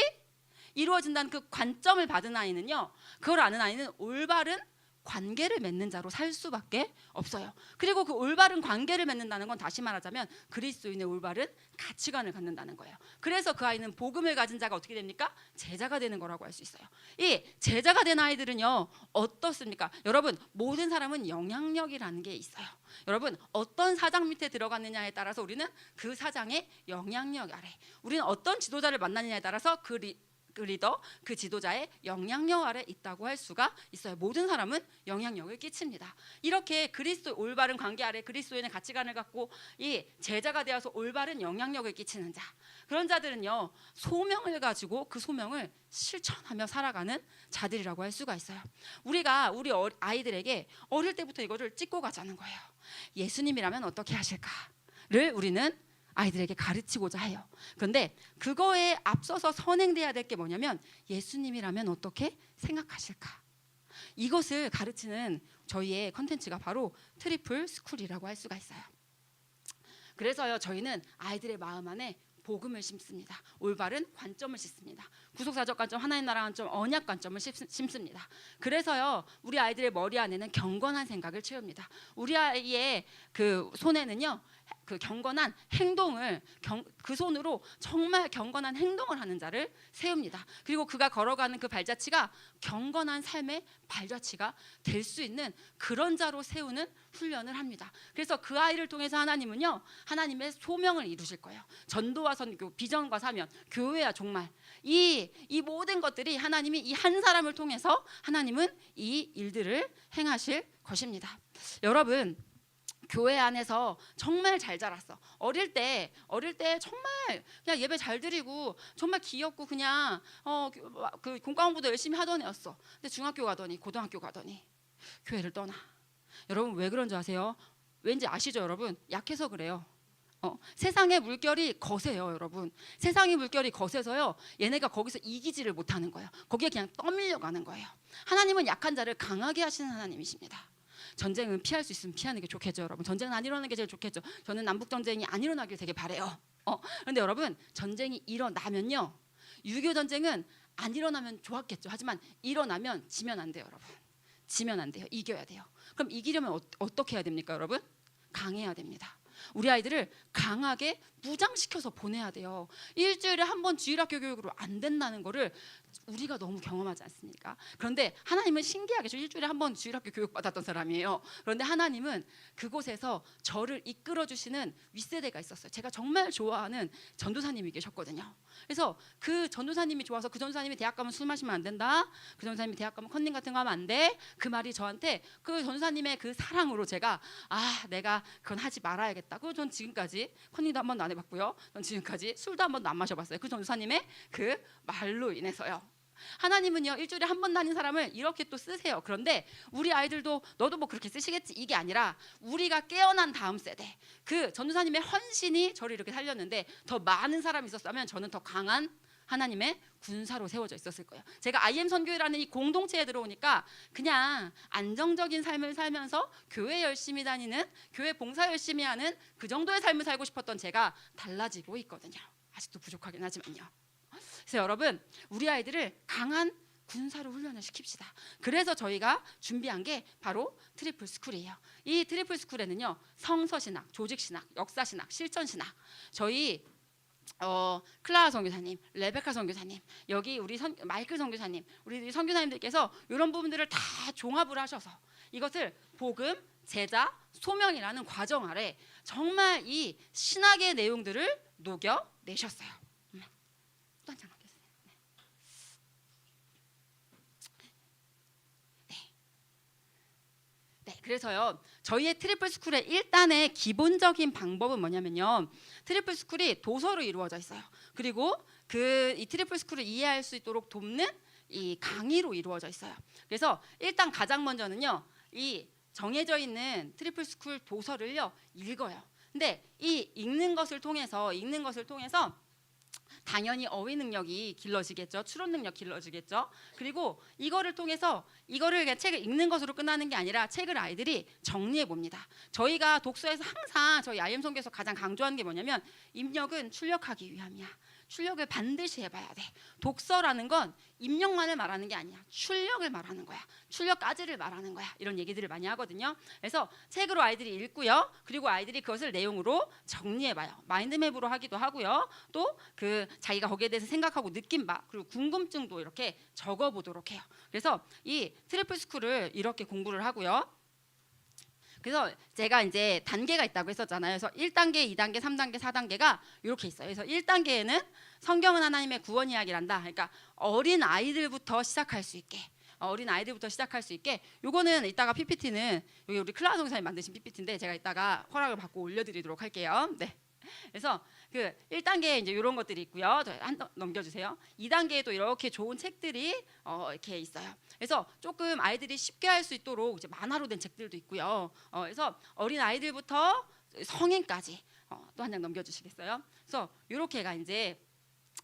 이루어진다는 그 관점을 받은 아이는요, 그걸 아는 아이는 올바른 관계를 맺는 자로 살 수밖에 없어요. 그리고 그 올바른 관계를 맺는다는 건 다시 말하자면 그리스도인의 올바른 가치관을 갖는다는 거예요. 그래서 그 아이는 복음을 가진 자가 어떻게 됩니까? 제자가 되는 거라고 할 수 있어요. 이 제자가 된 아이들은요 어떻습니까? 여러분, 모든 사람은 영향력이라는 게 있어요. 여러분, 어떤 사장 밑에 들어갔느냐에 따라서 우리는 그 사장의 영향력 아래, 우리는 어떤 지도자를 만나느냐에 따라서 그 리더, 그 지도자의 영향력 아래 있다고 할 수가 있어요. 모든 사람은 영향력을 끼칩니다. 이렇게 그리스도 올바른 관계 아래 그리스도인의 가치관을 갖고 이 제자가 되어서 올바른 영향력을 끼치는 자, 그런 자들은요 소명을 가지고 그 소명을 실천하며 살아가는 자들이라고 할 수가 있어요. 우리가 우리 아이들에게 어릴 때부터 이거를 찍고 가자는 거예요. 예수님이라면 어떻게 하실까를 우리는 아이들에게 가르치고자 해요. 그런데 그거에 앞서서 선행돼야 될 게 뭐냐면 예수님이라면 어떻게 생각하실까? 이것을 가르치는 저희의 컨텐츠가 바로 트리플 스쿨이라고 할 수가 있어요. 그래서요 저희는 아이들의 마음 안에 복음을 심습니다. 올바른 관점을 심습니다. 구속사적 관점, 하나님 나라 관점, 언약 관점을 심습니다. 그래서요 우리 아이들의 머리 안에는 경건한 생각을 채웁니다. 우리 아이의 그 손에는요 그 경건한 행동을 그 손으로 정말 경건한 행동을 하는 자를 세웁니다. 그리고 그가 걸어가는 그 발자취가 경건한 삶의 발자취가 될 수 있는 그런 자로 세우는 훈련을 합니다. 그래서 그 아이를 통해서 하나님은요 하나님의 소명을 이루실 거예요. 전도와 선교, 비전과 사명, 교회와 종말, 이 모든 것들이 하나님이 이 한 사람을 통해서 하나님은 이 일들을 행하실 것입니다. 여러분 교회 안에서 정말 잘 자랐어. 어릴 때 정말 그냥 예배 잘 드리고 정말 귀엽고 그냥 그 공과공부도 열심히 하던 애였어. 근데 중학교 가더니 고등학교 가더니 교회를 떠나. 여러분 왜 그런 줄 아세요? 왠지 아시죠 여러분? 약해서 그래요. 세상의 물결이 거세요 여러분. 세상의 물결이 거세서요 얘네가 거기서 이기지를 못하는 거예요. 거기에 그냥 떠밀려가는 거예요. 하나님은 약한 자를 강하게 하시는 하나님이십니다. 전쟁은 피할 수 있으면 피하는 게 좋겠죠 여러분. 전쟁은 안 일어나는 게 제일 좋겠죠. 저는 남북전쟁이 안 일어나길 되게 바래요. 그런데 여러분 전쟁이 일어나면요 6.25 전쟁은 안 일어나면 좋았겠죠. 하지만 일어나면 지면 안 돼요 여러분. 지면 안 돼요. 이겨야 돼요. 그럼 이기려면 어떻게 해야 됩니까 여러분? 강해야 됩니다. 우리 아이들을 강하게 무장시켜서 보내야 돼요. 일주일에 한 번 주일학교 교육으로 안 된다는 거를 우리가 너무 경험하지 않습니까? 그런데 하나님은 신기하게 저 일주일에 한 번 주일학교 교육 받았던 사람이에요. 그런데 하나님은 그곳에서 저를 이끌어 주시는 윗세대가 있었어요. 제가 정말 좋아하는 전도사님이 계셨거든요. 그래서 그 전도사님이 좋아서 그 전도사님이 대학 가면 술 마시면 안 된다. 그 전도사님이 대학 가면 컨닝 같은 거 하면 안 돼. 그 말이 저한테 그 전도사님의 그 사랑으로 제가 내가 그건 하지 말아야겠다. 그리고 전 지금까지 컨닝도 한 번도 안 해봤고요. 전 지금까지 술도 한 번도 안 마셔봤어요. 그 전도사님의 그 말로 인해서요. 하나님은요 일주일에 한 번 다닌 사람을 이렇게 또 쓰세요. 그런데 우리 아이들도 너도 뭐 그렇게 쓰시겠지 이게 아니라 우리가 깨어난 다음 세대 그 전도사님의 헌신이 저를 이렇게 살렸는데 더 많은 사람이 있었다면 저는 더 강한 하나님의 군사로 세워져 있었을 거예요. 제가 IM 선교회라는 이 공동체에 들어오니까 그냥 안정적인 삶을 살면서 교회 열심히 다니는 교회 봉사 열심히 하는 그 정도의 삶을 살고 싶었던 제가 달라지고 있거든요. 아직도 부족하긴 하지만요. 그래서 여러분 우리 아이들을 강한 군사로 훈련을 시킵시다. 그래서 저희가 준비한 게 바로 트리플 스쿨이에요. 이 트리플 스쿨에는요 성서신학, 조직신학, 역사신학, 실천신학 저희 클라라 선교사님, 레베카 선교사님, 여기 우리 마이클 선교사님, 우리 선교사님들께서 이런 부분들을 다 종합을 하셔서 이것을 복음, 제자, 소명이라는 과정 아래 정말 이 신학의 내용들을 녹여내셨어요. 또 한 장 넘겼어요. 네, 그래서요 저희의 트리플 스쿨의 1단의 기본적인 방법은 뭐냐면요 트리플 스쿨이 도서로 이루어져 있어요. 그리고 이 트리플 스쿨을 이해할 수 있도록 돕는 이 강의로 이루어져 있어요. 그래서 일단 가장 먼저는요 이 정해져 있는 트리플 스쿨 도서를요 읽어요. 근데 이 읽는 것을 통해서 당연히 어휘 능력이 길러지겠죠. 추론 능력 길러지겠죠. 그리고 이거를 통해서 이거를 그냥 책을 읽는 것으로 끝나는 게 아니라 책을 아이들이 정리해 봅니다. 저희가 독서에서 항상 저희 IM 선교에서 가장 강조하는 게 뭐냐면 입력은 출력하기 위함이야. 출력을 반드시 해봐야 돼. 독서라는 건 입력만을 말하는 게 아니야. 출력을 말하는 거야. 출력까지를 말하는 거야. 이런 얘기들을 많이 하거든요. 그래서 책으로 아이들이 읽고요. 그리고 아이들이 그것을 내용으로 정리해봐요. 마인드맵으로 하기도 하고요. 또 그 자기가 거기에 대해서 생각하고 느낀 바 그리고 궁금증도 이렇게 적어보도록 해요. 그래서 이 트리플 스쿨을 이렇게 공부를 하고요. 그래서 제가 이제 단계가 있다고 했었잖아요. 그래서 1단계, 2단계, 3단계, 4단계가 이렇게 있어요. 그래서 1단계에는 성경은 하나님의 구원 이야기란다. 그러니까 어린 아이들부터 시작할 수 있게. 어린 아이들부터 시작할 수 있게. 요거는 이따가 PPT는 여기 우리 클라우 성사님 만드신 PPT인데 제가 이따가 허락을 받고 올려드리도록 할게요. 네. 그래서 그 1단계에 이제 이런 것들이 있고요. 넘겨주세요. 2단계에도 이렇게 좋은 책들이 이렇게 있어요. 그래서 조금 아이들이 쉽게 할 수 있도록 이제 만화로 된 책들도 있고요. 그래서 어린 아이들부터 성인까지 또 한 장 넘겨주시겠어요? 그래서 이렇게가 이제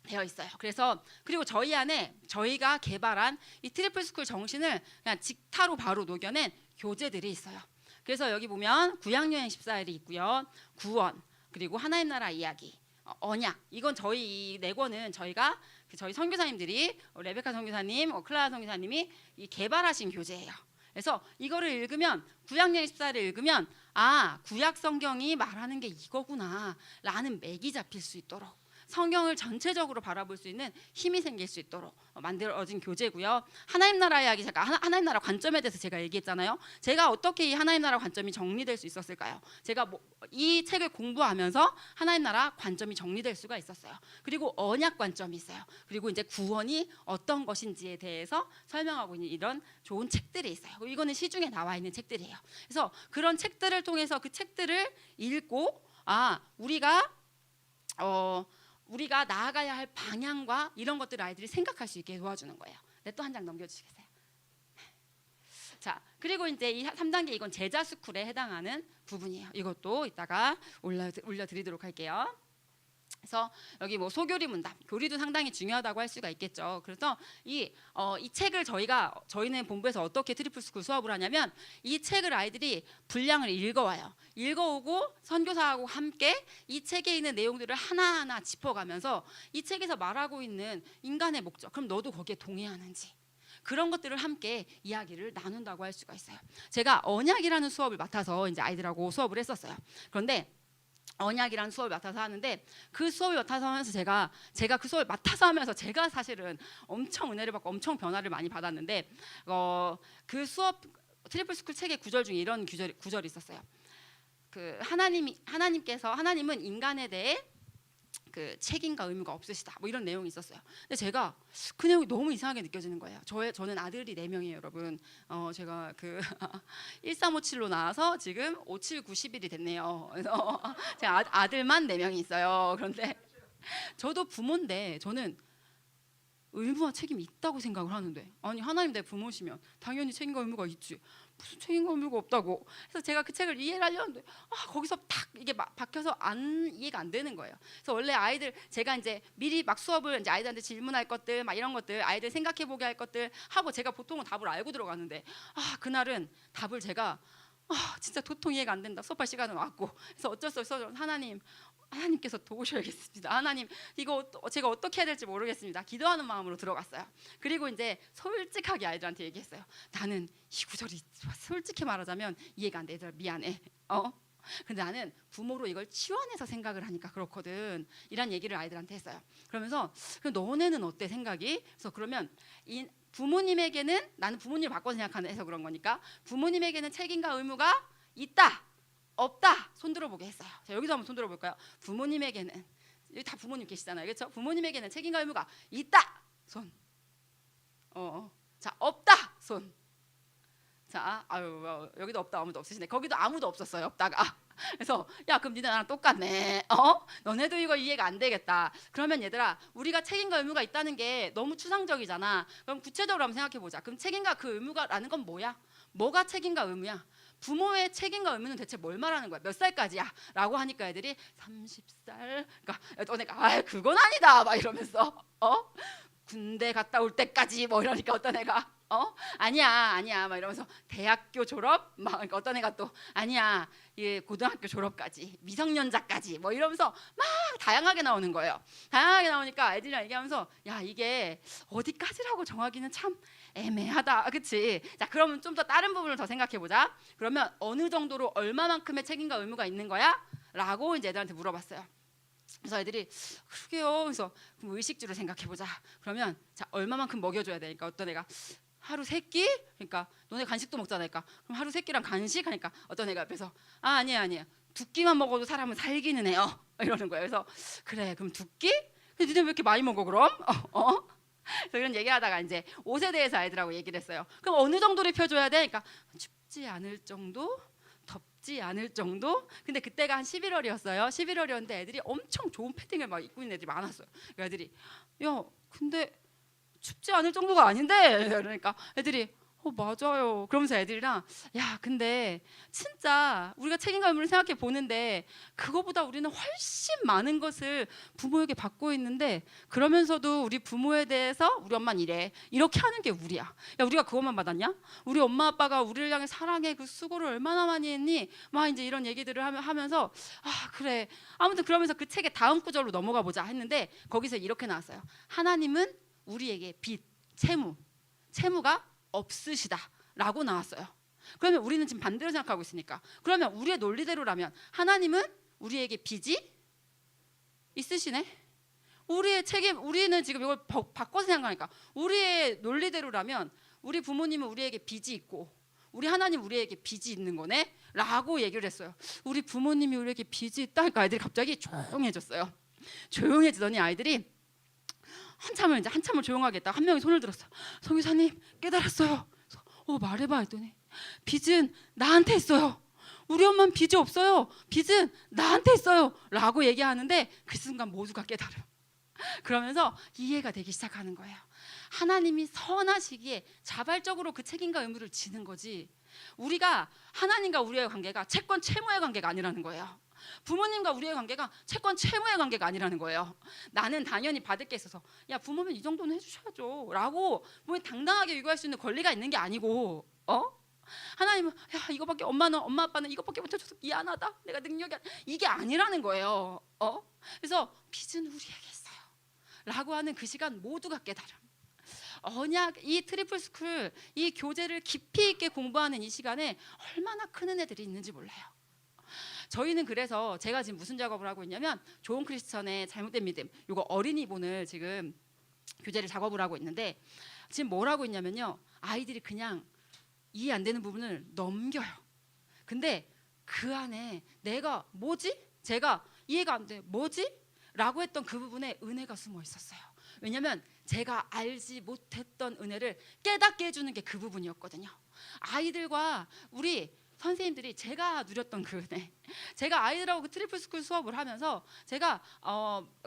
되어 있어요. 그래서 그리고 저희 안에 저희가 개발한 이 트리플 스쿨 정신을 그냥 직타로 바로 녹여낸 교재들이 있어요. 그래서 여기 보면 구약여행 14일이 있고요. 구원, 그리고 하나님 나라 이야기, 언약. 이건 저희 이 네 권은 저희가 저희 선교사님들이 레베카 선교사님, 클라라 선교사님이 이 개발하신 교재예요. 그래서 이거를 읽으면 구약여행 14일을 읽으면 아 구약 성경이 말하는 게 이거구나라는 맥이 잡힐 수 있도록 성경을 전체적으로 바라볼 수 있는 힘이 생길 수 있도록 만들어진 교재고요. 하나님 나라 이야기 제가 하나님 나라 관점에 대해서 제가 얘기했잖아요. 제가 어떻게 이 하나님 나라 관점이 정리될 수 있었을까요? 제가 이 책을 공부하면서 하나님 나라 관점이 정리될 수가 있었어요. 그리고 언약 관점이 있어요. 그리고 이제 구원이 어떤 것인지에 대해서 설명하고 있는 이런 좋은 책들이 있어요. 이거는 시중에 나와 있는 책들이에요. 그래서 그런 책들을 통해서 그 책들을 읽고 아 우리가 나아가야 할 방향과 이런 것들을 아이들이 생각할 수 있게 도와주는 거예요. 네, 또 한 장 넘겨주시겠어요? 자, 그리고 이제 이 3단계 이건 제자 스쿨에 해당하는 부분이에요. 이것도 이따가 올려드리도록 할게요. 그래서 여기 뭐 소교리 문답, 교리도 상당히 중요하다고 할 수가 있겠죠. 그래서 이 책을 저희는 본부에서 어떻게 트리플 스쿨 수업을 하냐면 이 책을 아이들이 분량을 읽어와요. 읽어오고 선교사하고 함께 이 책에 있는 내용들을 하나하나 짚어가면서 이 책에서 말하고 있는 인간의 목적, 그럼 너도 거기에 동의하는지 그런 것들을 함께 이야기를 나눈다고 할 수가 있어요. 제가 언약이라는 수업을 맡아서 이제 아이들하고 수업을 했었어요. 그런데 언약이라는 수업을 맡아서 하는데 그 수업을 맡아서 하면서 제가 그 수업을 맡아서 하면서 제가 사실은 엄청 은혜를 받고 엄청 변화를 많이 받았는데 그 수업 트리플 스쿨 책의 구절 중에 이런 구절이 있었어요. 그 하나님은 인간에 대해 그 책임과 의무가 없으시다. 뭐 이런 내용이 있었어요. 근데 제가 그 내용이 너무 이상하게 느껴지는 거예요. 저는 아들이 4명이에요, 여러분. 제가 그 1357로 나와서 지금 57, 90일이 됐네요. 그래서 제가 아들만 4명이 있어요. 그런데 저도 부모인데 저는 의무와 책임이 있다고 생각을 하는데 아니 하나님 내 부모시면 당연히 책임과 의무가 있지. 무슨 책임과 의무가 없다고. 그래서 제가 그 책을 이해를 하려는데 거기서 탁 이게 박혀서 이해가 안 되는 거예요. 그래서 원래 아이들 제가 이제 미리 막 수업을 이제 아이들한테 질문할 것들 막 이런 것들 아이들 생각해 보게 할 것들 하고 제가 보통은 답을 알고 들어가는데 그날은 답을 제가 진짜 도통 이해가 안 된다. 수업할 시간은 왔고 그래서 어쩔 수 없어서 하나님께서 도우셔야겠습니다. 하나님 이거 제가 어떻게 해야 될지 모르겠습니다. 기도하는 마음으로 들어갔어요. 그리고 이제 솔직하게 아이들한테 얘기했어요. 나는 이 구절이 솔직히 말하자면 이해가 안 돼. 얘들아 미안해. 근데 나는 부모로 이걸 치환해서 생각을 하니까 그렇거든. 이란 얘기를 아이들한테 했어요. 그러면서 너네는 어때 생각이? 그래서 그러면 부모님에게는 나는 부모님을 바꿔 생각해서 그런 거니까 부모님에게는 책임과 의무가 있다. 없다. 손 들어보게 했어요. 자, 여기도 한번 손 들어볼까요? 부모님에게는 여기 다 부모님 계시잖아요, 그렇죠? 부모님에게는 책임과 의무가 있다. 손. 자, 없다. 손. 자, 여기도 없다. 아무도 없으시네. 거기도 아무도 없었어요. 없다가. 그래서 야 그럼 니네 나랑 똑같네. 너네도 이거 이해가 안 되겠다. 그러면 얘들아 우리가 책임과 의무가 있다는 게 너무 추상적이잖아. 그럼 구체적으로 한번 생각해 보자. 그럼 책임과 그 의무가라는 건 뭐야? 뭐가 책임과 의무야? 부모의 책임과 의무는 대체 뭘 말하는 거야? 몇 살까지야? 라고 하니까 애들이 30살. 그러니까 어떤 애가 그건 아니다 막 이러면서 군대 갔다 올 때까지 뭐 이러니까 어떤 애가 아니야 막 이러면서 대학교 졸업 막 그러니까 어떤 애가 또 아니야 고등학교 졸업까지 미성년자까지 뭐 이러면서 막 다양하게 나오는 거예요. 다양하게 나오니까 애들이랑 얘기하면서 야 이게 어디까지라고 정하기는 참 애매하다. 그치? 자 그러면 좀 더 다른 부분을 더 생각해 보자. 그러면 어느 정도로 얼마만큼의 책임과 의무가 있는 거야? 라고 이제 애들한테 물어봤어요. 그래서 애들이 그러게요. 그래서 그럼 의식주를 생각해 보자. 그러면 자 얼마만큼 먹여줘야 되니까 어떤 애가 하루 3끼? 그러니까 너네 간식도 먹잖아. 그러니까 그럼 하루 3끼랑 간식? 하니까 어떤 애가 옆에서 아니야 2끼만 먹어도 사람은 살기는 해요 이러는 거예요. 그래서 그래 그럼 2끼? 근데 니네 왜 이렇게 많이 먹어 그럼? 그래서 그런 얘기하다가 이제 옷에 대해서 아이들하고 얘기를 했어요. 그럼 어느 정도를 입혀줘야 돼? 그러니까 춥지 않을 정도? 덥지 않을 정도? 근데 그때가 한 11월이었어요. 11월이었는데 애들이 엄청 좋은 패딩을 막 입고 있는 애들이 많았어요. 그러니까 애들이 야 근데 춥지 않을 정도가 아닌데 그러니까 애들이 맞아요. 그러면서 애들이랑 야 근데 진짜 우리가 책임감을 생각해 보는데 그거보다 우리는 훨씬 많은 것을 부모에게 받고 있는데 그러면서도 우리 부모에 대해서 우리 엄마는 이래 이렇게 하는 게 우리야. 야 우리가 그것만 받았냐? 우리 엄마 아빠가 우리를 향해 사랑의 그 수고를 얼마나 많이 했니? 막 이제 이런 얘기들을 하면서 그래 아무튼 그러면서 그 책의 다음 구절로 넘어가 보자 했는데 거기서 이렇게 나왔어요. 하나님은 우리에게 빚, 채무가 없으시다라고 나왔어요. 그러면 우리는 지금 반대로 생각하고 있으니까 그러면 우리의 논리대로라면 하나님은 우리에게 빚이 있으시네. 우리의 책임 우리는 지금 이걸 바꿔서 생각하니까 우리의 논리대로라면 우리 부모님은 우리에게 빚이 있고 우리 하나님 우리에게 빚이 있는 거네 라고 얘기를 했어요. 우리 부모님이 우리에게 빚이 있다니까 아이들이 갑자기 조용해졌어요. 조용해지더니 아이들이 한참을 조용하게 했다가 한 명이 손을 들었어요. 성교사님 깨달았어요. 말해봐 했더니 빚은 나한테 있어요. 우리 엄마는 빚이 없어요. 빚은 나한테 있어요 라고 얘기하는데 그 순간 모두가 깨달아요. 그러면서 이해가 되기 시작하는 거예요. 하나님이 선하시기에 자발적으로 그 책임과 의무를 지는 거지 우리가 하나님과 우리의 관계가 채권 채무의 관계가 아니라는 거예요. 부모님과 우리의 관계가 채권 채무의 관계가 아니라는 거예요. 나는 당연히 받을 게 있어서 야 부모면 이 정도는 해주셔야죠 라고 부모님 당당하게 요구할 수 있는 권리가 있는 게 아니고 하나님은 야 이거밖에 엄마 아빠는 이것밖에 못해줘서 미안하다 내가 능력이 이게 아니라는 거예요. 그래서 빚은 우리에게 있어요 라고 하는 그 시간 모두가 깨달음. 언약 이 트리플 스쿨 이 교재를 깊이 있게 공부하는 이 시간에 얼마나 큰 은혜들이 있는지 몰라요. 저희는 그래서 제가 지금 무슨 작업을 하고 있냐면 좋은 크리스천의 잘못된 믿음 요거 어린이본을 지금 교재를 작업을 하고 있는데 지금 뭘 하고 있냐면요 아이들이 그냥 이해 안 되는 부분을 넘겨요. 근데 그 안에 내가 뭐지? 제가 이해가 안 돼 뭐지? 라고 했던 그 부분에 은혜가 숨어 있었어요. 왜냐하면 제가 알지 못했던 은혜를 깨닫게 해주는 게 그 부분이었거든요. 아이들과 우리 선생님들이 제가 누렸던 그 은혜 제가 아이들하고 그 트리플 스쿨 수업을 하면서 제가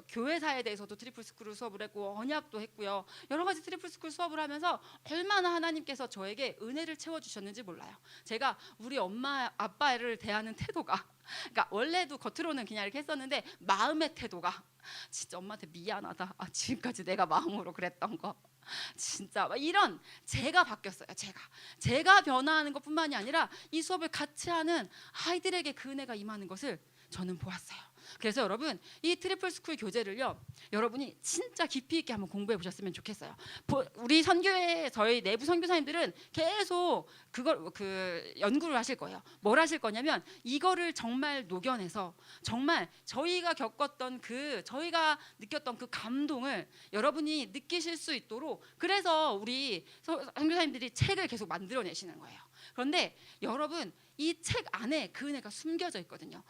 교회사에 대해서도 트리플 스쿨 수업을 했고 언약도 했고요 여러 가지 트리플 스쿨 수업을 하면서 얼마나 하나님께서 저에게 은혜를 채워주셨는지 몰라요. 제가 우리 엄마 아빠를 대하는 태도가 그러니까 원래도 겉으로는 그냥 이렇게 했었는데 마음의 태도가 진짜 엄마한테 미안하다 지금까지 내가 마음으로 그랬던 거 진짜 이런 제가 바뀌었어요. 제가 변화하는 것뿐만이 아니라 이 수업을 같이 하는 아이들에게 그 은혜가 임하는 것을 저는 보았어요. 그래서 여러분 이 트리플 스쿨 교재를요 여러분이 진짜 깊이 있게 한번 공부해 보셨으면 좋겠어요. 우리 선교회 저희 내부 선교사님들은 계속 그걸 연구를 하실 거예요. 뭘 하실 거냐면 이거를 정말 녹여내서 정말 저희가 겪었던 저희가 느꼈던 그 감동을 여러분이 느끼실 수 있도록 그래서 우리 선교사님들이 책을 계속 만들어내시는 거예요. 그런데 여러분 이 책 안에 그 은혜가 숨겨져 있거든요.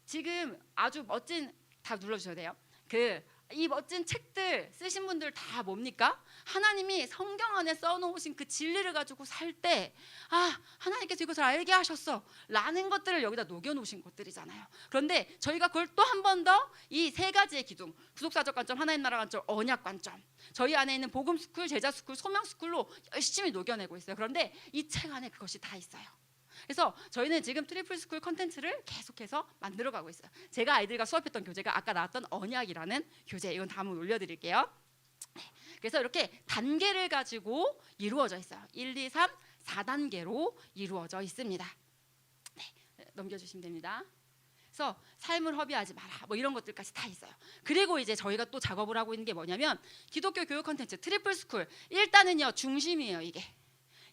지금 아주 멋진 다 눌러주셔야 돼요. 이 멋진 책들 쓰신 분들 다 뭡니까? 하나님이 성경 안에 써놓으신 그 진리를 가지고 살 때 하나님께서 이것을 알게 하셨어 라는 것들을 여기다 녹여놓으신 것들이잖아요. 그런데 저희가 그걸 또 한 번 더 이 세 가지의 기둥 구속사적 관점, 하나님 나라 관점, 언약 관점 저희 안에 있는 복음 스쿨, 제자 스쿨, 소명 스쿨로 열심히 녹여내고 있어요. 그런데 이 책 안에 그것이 다 있어요. 그래서 저희는 지금 트리플 스쿨 컨텐츠를 계속해서 만들어가고 있어요. 제가 아이들과 수업했던 교재가 아까 나왔던 언약이라는 교재 이건 다음으로 올려드릴게요. 그래서 이렇게 단계를 가지고 이루어져 있어요. 1, 2, 3, 4단계로 이루어져 있습니다. 넘겨주시면 됩니다. 그래서 삶을 허비하지 마라 뭐 이런 것들까지 다 있어요. 그리고 이제 저희가 또 작업을 하고 있는 게 뭐냐면 기독교 교육 컨텐츠 트리플 스쿨 일단은요 중심이에요.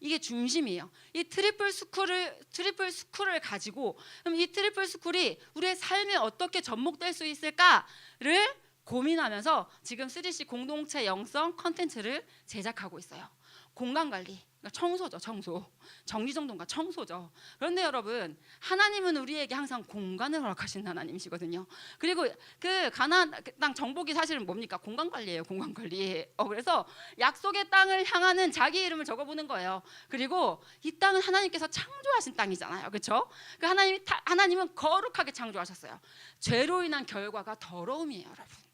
이게 중심이에요. 이 트리플 스쿨을 가지고 그럼 이 트리플 스쿨이 우리의 삶에 어떻게 접목될 수 있을까를 고민하면서 지금 3C 공동체 영성 컨텐츠를 제작하고 있어요. 공간 관리, 그러니까 청소죠. 청소, 정리정돈과 청소죠. 그런데 여러분, 하나님은 우리에게 항상 공간을 허락하시는 하나님이시거든요. 그리고 그 가나안 땅 정복이 사실은 뭡니까? 공간 관리예요. 공간 관리. 그래서 약속의 땅을 향하는 자기 이름을 적어보는 거예요. 그리고 이 땅은 하나님께서 창조하신 땅이잖아요. 그렇죠? 그 하나님은 거룩하게 창조하셨어요. 죄로 인한 결과가 더러움이에요, 여러분.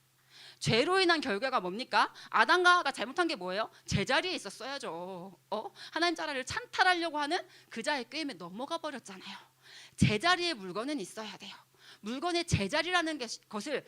죄로 인한 결과가 뭡니까? 아담과 하와가 잘못한 게 뭐예요? 제자리에 있었어야죠. 하나님 나라를 찬탈하려고 하는 그자의 꾀임에 넘어가 버렸잖아요. 제자리에 물건은 있어야 돼요. 물건의 제자리라는 것을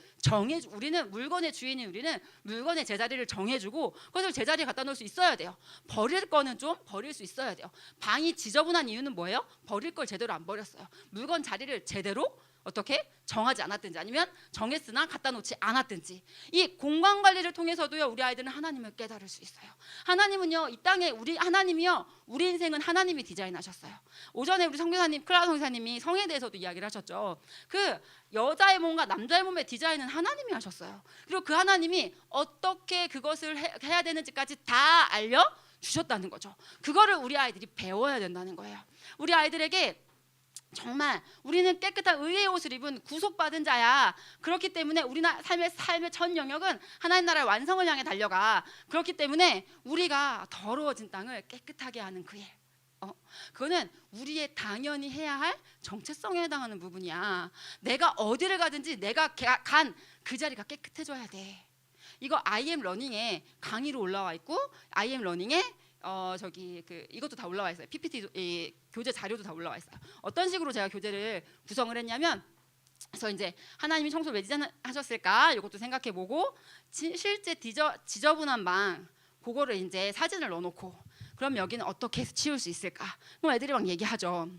우리는 물건의 주인인 우리는 물건의 제자리를 정해주고 그것을 제자리에 갖다 놓을 수 있어야 돼요. 버릴 거는 좀 버릴 수 있어야 돼요. 방이 지저분한 이유는 뭐예요? 버릴 걸 제대로 안 버렸어요. 물건 자리를 제대로 어떻게 정하지 않았든지 아니면 정했으나 갖다 놓지 않았든지 이 공간 관리를 통해서도요 우리 아이들은 하나님을 깨달을 수 있어요. 하나님은요 이 땅에 하나님이요 우리 인생은 하나님이 디자인하셨어요. 오전에 우리 선교사님 클라라 선교사님이 성에 대해서도 이야기를 하셨죠. 그 여자의 몸과 남자의 몸의 디자인은 하나님이 하셨어요. 그리고 그 하나님이 어떻게 그것을 해야 되는지까지 다 알려 주셨다는 거죠. 그거를 우리 아이들이 배워야 된다는 거예요. 우리 아이들에게 정말 우리는 깨끗한 의의 옷을 입은 구속받은 자야. 그렇기 때문에 우리 삶의 전 영역은 하나님 나라의 완성을 향해 달려가. 그렇기 때문에 우리가 더러워진 땅을 깨끗하게 하는 그 일. 그거는 우리의 당연히 해야 할 정체성에 해당하는 부분이야. 내가 어디를 가든지 내가 간 그 자리가 깨끗해져야 돼. 이거 IM 러닝에 강의로 올라와 있고 IM 러닝에 이것도 다 올라와 있어요. PPT 교재 자료도 다 올라와 있어요. 어떤 식으로 제가 교재를 구성을 했냐면, 그래서 이제 하나님이 청소를 왜 디자인하셨을까? 이것도 생각해보고 실제 지저분한 방 그거를 이제 사진을 넣어놓고 그럼 여기는 어떻게 해서 치울 수 있을까? 그럼 애들이 막 얘기하죠.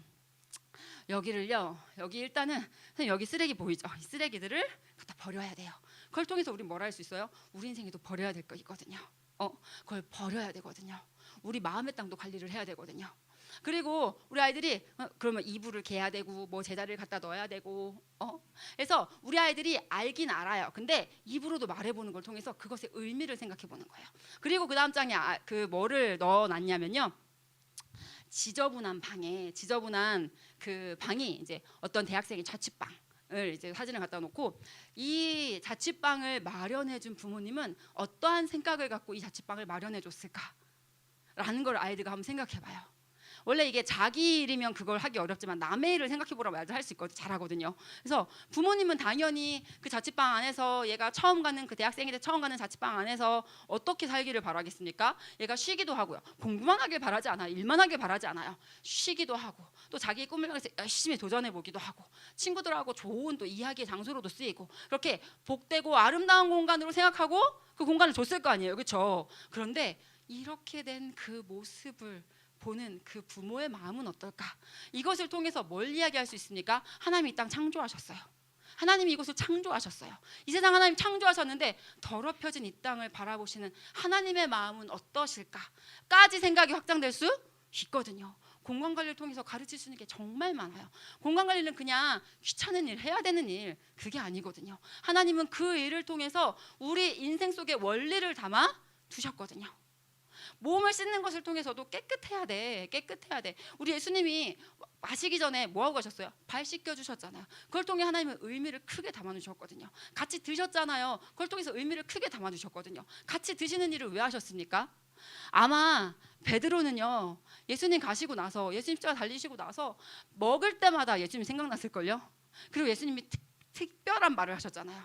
여기를요. 여기 일단은 여기 쓰레기 보이죠? 이 쓰레기들을 다 버려야 돼요. 그걸 통해서 우리 뭘 할 수 있어요? 우리 인생에도 버려야 될 거 있거든요. 그걸 버려야 되거든요. 우리 마음의 땅도 관리를 해야 되거든요. 그리고 우리 아이들이 그러면 이불을 개야 되고 뭐 제자리를 갖다 넣어야 되고 그래서 우리 아이들이 알긴 알아요. 근데 입으로도 말해보는 걸 통해서 그것의 의미를 생각해보는 거예요. 그리고 그 다음 장에 뭐를 넣어놨냐면요. 지저분한 그 방이 이제 어떤 대학생의 자취방을 이제 사진을 갖다 놓고 이 자취방을 마련해준 부모님은 어떠한 생각을 갖고 이 자취방을 마련해줬을까라는 걸 아이들과 한번 생각해봐요. 원래 이게 자기 일이면 그걸 하기 어렵지만 남의 일을 생각해보라고 할 수 있거든요. 잘하거든요. 그래서 부모님은 당연히 그 자취방 안에서 얘가 처음 가는 그 대학생인데 처음 가는 자취방 안에서 어떻게 살기를 바라겠습니까? 얘가 쉬기도 하고요. 공부만 하길 바라지 않아요. 일만 하길 바라지 않아요. 쉬기도 하고 또 자기 꿈을 향해서 열심히 도전해보기도 하고 친구들하고 좋은 또 이야기의 장소로도 쓰이고 그렇게 복되고 아름다운 공간으로 생각하고 그 공간을 줬을 거 아니에요. 그렇죠? 그런데 이렇게 된 그 모습을 보는 그 부모의 마음은 어떨까? 이것을 통해서 뭘 이야기할 수 있습니까? 하나님이 이 땅 창조하셨어요. 하나님이 이곳을 창조하셨어요. 이 세상 하나님 창조하셨는데 더럽혀진 이 땅을 바라보시는 하나님의 마음은 어떠실까?까지 생각이 확장될 수 있거든요. 공간관리를 통해서 가르칠 수 있는 게 정말 많아요. 공간관리는 그냥 귀찮은 일, 해야 되는 일 그게 아니거든요. 하나님은 그 일을 통해서 우리 인생 속에 원리를 담아 두셨거든요. 몸을 씻는 것을 통해서도 깨끗해야 돼. 우리 예수님이 마시기 전에 뭐 하고 가셨어요? 발 씻겨 주셨잖아요. 그걸 통해 하나님은 의미를 크게 담아 주셨거든요. 같이 드셨잖아요. 그걸 통해서 의미를 크게 담아 주셨거든요. 같이 드시는 일을 왜 하셨습니까? 아마 베드로는요. 예수님 가시고 나서 예수님 십자가 달리시고 나서 먹을 때마다 예수님이 생각났을걸요. 그리고 예수님이 특별한 말을 하셨잖아요.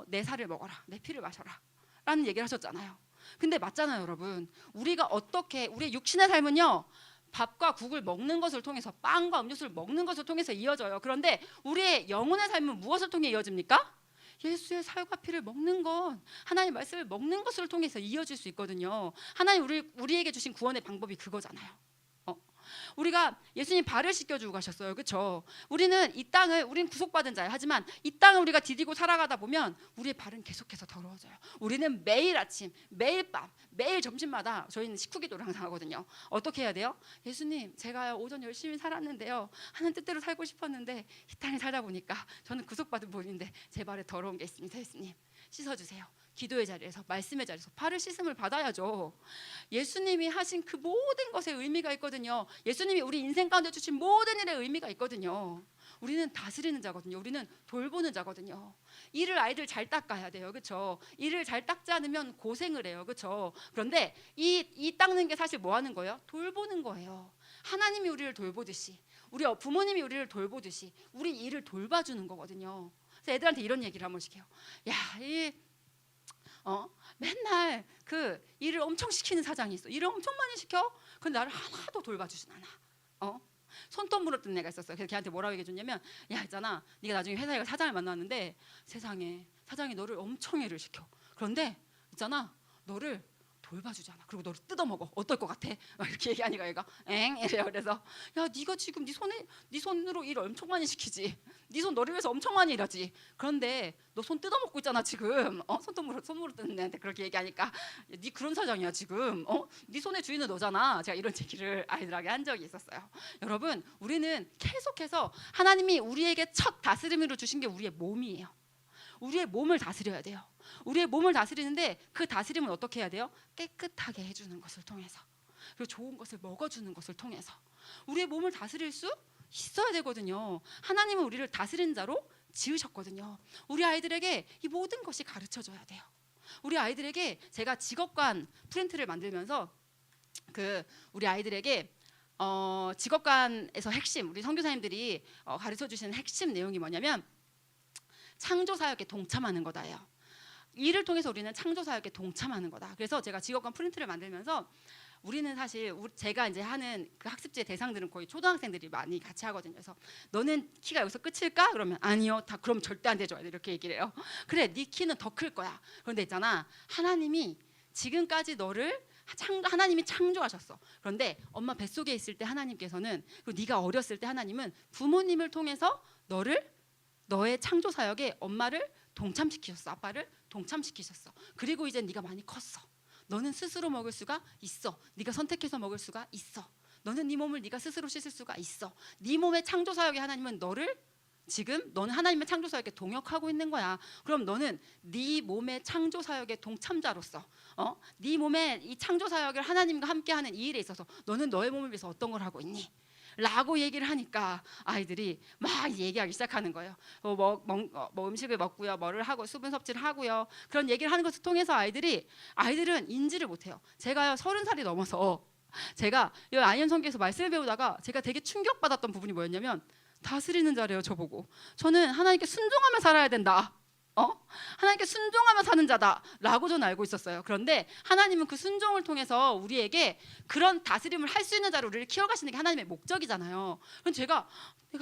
내 살을 먹어라. 내 피를 마셔라. 라는 얘기를 하셨잖아요. 근데 맞잖아요, 여러분. 우리가 어떻게 우리의 육신의 삶은요. 밥과 국을 먹는 것을 통해서 빵과 음료수를 먹는 것을 통해서 이어져요. 그런데 우리의 영혼의 삶은 무엇을 통해 이어집니까? 예수의 살과 피를 먹는 것, 하나님의 말씀을 먹는 것을 통해서 이어질 수 있거든요. 하나님 우리에게 주신 구원의 방법이 그거잖아요. 우리가 예수님 발을 씻겨주고 가셨어요. 그렇죠? 우리는 우리는 구속받은 자예요. 하지만 이 땅을 우리가 디디고 살아가다 보면 우리의 발은 계속해서 더러워져요. 우리는 매일 아침, 매일 밤, 매일 점심마다 저희는 식후기도를 항상 하거든요. 어떻게 해야 돼요? 예수님, 제가 오전 열심히 살았는데요. 하는 뜻대로 살고 싶었는데 이 땅에 살다 보니까 저는 구속받은 분인데 제 발에 더러운 게 있습니다. 예수님, 씻어주세요. 기도의 자리에서, 말씀의 자리에서 발을 씻음을 받아야죠. 예수님이 하신 그 모든 것에 의미가 있거든요. 예수님이 우리 인생 가운데 주신 모든 일에 의미가 있거든요. 우리는 다스리는 자거든요. 우리는 돌보는 자거든요. 이를 아이들 잘 닦아야 돼요. 그렇죠? 이를 잘 닦지 않으면 고생을 해요. 그렇죠? 그런데 이 닦는 게 사실 뭐 하는 거예요? 돌보는 거예요. 하나님이 우리를 돌보듯이, 우리 부모님이 우리를 돌보듯이 우리 일을 돌봐주는 거거든요. 그래서 애들한테 이런 얘기를 한 번씩 해요. 야, 맨날 그 일을 엄청 시키는 사장이 있어. 일을 엄청 많이 시켜. 근데 나를 하나도 돌봐주진 않아. 손톱 물었던 애가 있었어요. 그래서 걔한테 뭐라고 얘기해줬냐면, 야, 있잖아, 네가 나중에 회사에 가서 사장을 만났는데 세상에 사장이 너를 엄청 일을 시켜. 그런데 있잖아, 너를 돌봐주지 않아. 그리고 너를 뜯어먹어. 어떨 것 같아? 이렇게 얘기하니까 얘가 엥 이래요. 그래서 야, 네가 지금 네 손으로 일 엄청 많이 시키지. 네 손 너를 위해서 엄청 많이 일하지. 그런데 너 손 뜯어먹고 있잖아 지금. 손으로 뜯는 애한테 그렇게 얘기하니까, 네 그런 사장이야 지금. 네 손의 주인은 너잖아. 제가 이런 얘기를 아이들에게 한 적이 있었어요. 여러분, 우리는 계속해서 하나님이 우리에게 첫 다스림으로 주신 게 우리의 몸이에요. 우리의 몸을 다스려야 돼요. 우리의 몸을 다스리는데 그 다스림은 어떻게 해야 돼요? 깨끗하게 해주는 것을 통해서, 그리고 좋은 것을 먹어주는 것을 통해서 우리의 몸을 다스릴 수 있어야 되거든요. 하나님은 우리를 다스리는 자로 지으셨거든요. 우리 아이들에게 이 모든 것이 가르쳐져야 돼요. 우리 아이들에게 제가 직업관 프린트를 만들면서 우리 아이들에게 직업관에서 핵심, 우리 선교사님들이 가르쳐 주시는 핵심 내용이 뭐냐면 창조사역에 동참하는 거다예요. 이를 통해서 우리는 창조사역에 동참하는 거다. 그래서 제가 직업관 프린트를 만들면서 우리는 사실 제가 이제 하는 그 학습지의 대상들은 거의 초등학생들이 많이 같이 하거든요. 그래서 너는 키가 여기서 끝일까? 그러면 아니요. 다 그럼 절대 안 되죠. 이렇게 얘기를 해요. 그래, 네 키는 더 클 거야. 그런데 있잖아, 하나님이 지금까지 너를 하나님이 창조하셨어. 그런데 엄마 뱃속에 있을 때 하나님께서는, 그리고 네가 어렸을 때 하나님은 부모님을 통해서 너의 창조 사역에 엄마를 동참시키셨어. 아빠를 동참시키셨어. 그리고 이제 네가 많이 컸어. 너는 스스로 먹을 수가 있어. 네가 선택해서 먹을 수가 있어. 너는 네 몸을 네가 스스로 씻을 수가 있어. 네 몸의 창조 사역에 하나님은 너는 하나님의 창조 사역에 동역하고 있는 거야. 그럼 너는 네 몸의 창조 사역의 동참자로서, 네 몸의 이 창조 사역을 하나님과 함께하는 이 일에 있어서 너는 너의 몸을 위해서 어떤 걸 하고 있니? 라고 얘기를 하니까 아이들이 막 얘기하기 시작하는 거예요. 음식을 먹고요, 뭐를 하고 수분 섭취를 하고요, 그런 얘기를 하는 것을 통해서 아이들은 인지를 못해요. 제가요 30살이 넘어서 제가 이 아이언 성경에서 말씀을 배우다가 제가 되게 충격받았던 부분이 뭐였냐면, 다스리는 자래요. 저보고 저는 하나님께 순종하며 살아야 된다. 하나님께 순종하며 사는 자다라고 저는 알고 있었어요. 그런데 하나님은 그 순종을 통해서 우리에게 그런 다스림을 할 수 있는 자로 우리를 키워가시는 게 하나님의 목적이잖아요. 그럼 내가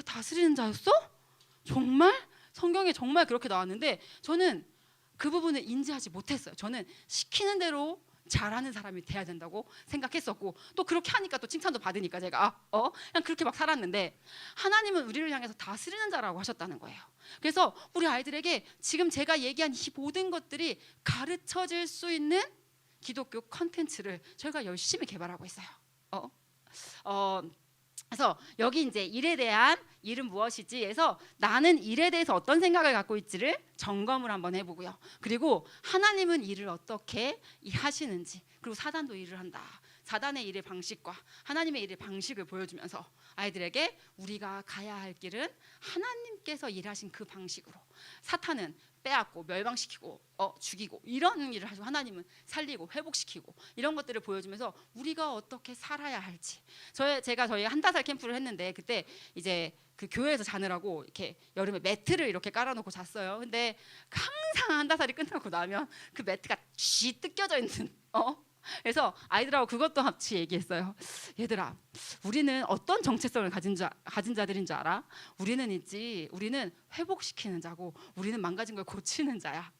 다스리는 자였어? 정말? 성경에 정말 그렇게 나왔는데 저는 그 부분을 인지하지 못했어요. 저는 시키는 대로 잘하는 사람이 돼야 된다고 생각했었고, 또 그렇게 하니까 또 칭찬도 받으니까 제가 그냥 그렇게 막 살았는데, 하나님은 우리를 향해서 다스리는 자라고 하셨다는 거예요. 그래서 우리 아이들에게 지금 제가 얘기한 이 모든 것들이 가르쳐질 수 있는 기독교 컨텐츠를 저희가 열심히 개발하고 있어요. 그래서 여기 이제 일에 대한 일은 무엇이지 해서 나는 일에 대해서 어떤 생각을 갖고 있지를 점검을 한번 해보고요. 그리고 하나님은 일을 어떻게 하시는지, 그리고 사단도 일을 한다. 사단의 일의 방식과 하나님의 일의 방식을 보여주면서 아이들에게 우리가 가야 할 길은 하나님께서 일하신 그 방식으로, 사탄은 빼앗고 멸망시키고 죽이고 이런 일을 하시고, 하나님은 살리고 회복시키고, 이런 것들을 보여주면서 우리가 어떻게 살아야 할지. 제가 저희 한다살 캠프를 했는데 그때 이제 그 교회에서 자느라고 이렇게 여름에 매트를 이렇게 깔아놓고 잤어요. 근데 항상 한다살이 끝나고 나면 그 매트가 쥐 뜯겨져 있는 그래서 아이들하고 그것도 같이 얘기했어요. 얘들아, 우리는 어떤 정체성을 가진 자들인 줄 알아? 우리는 회복시키는 자고, 우리는 망가진 걸 고치는 자야.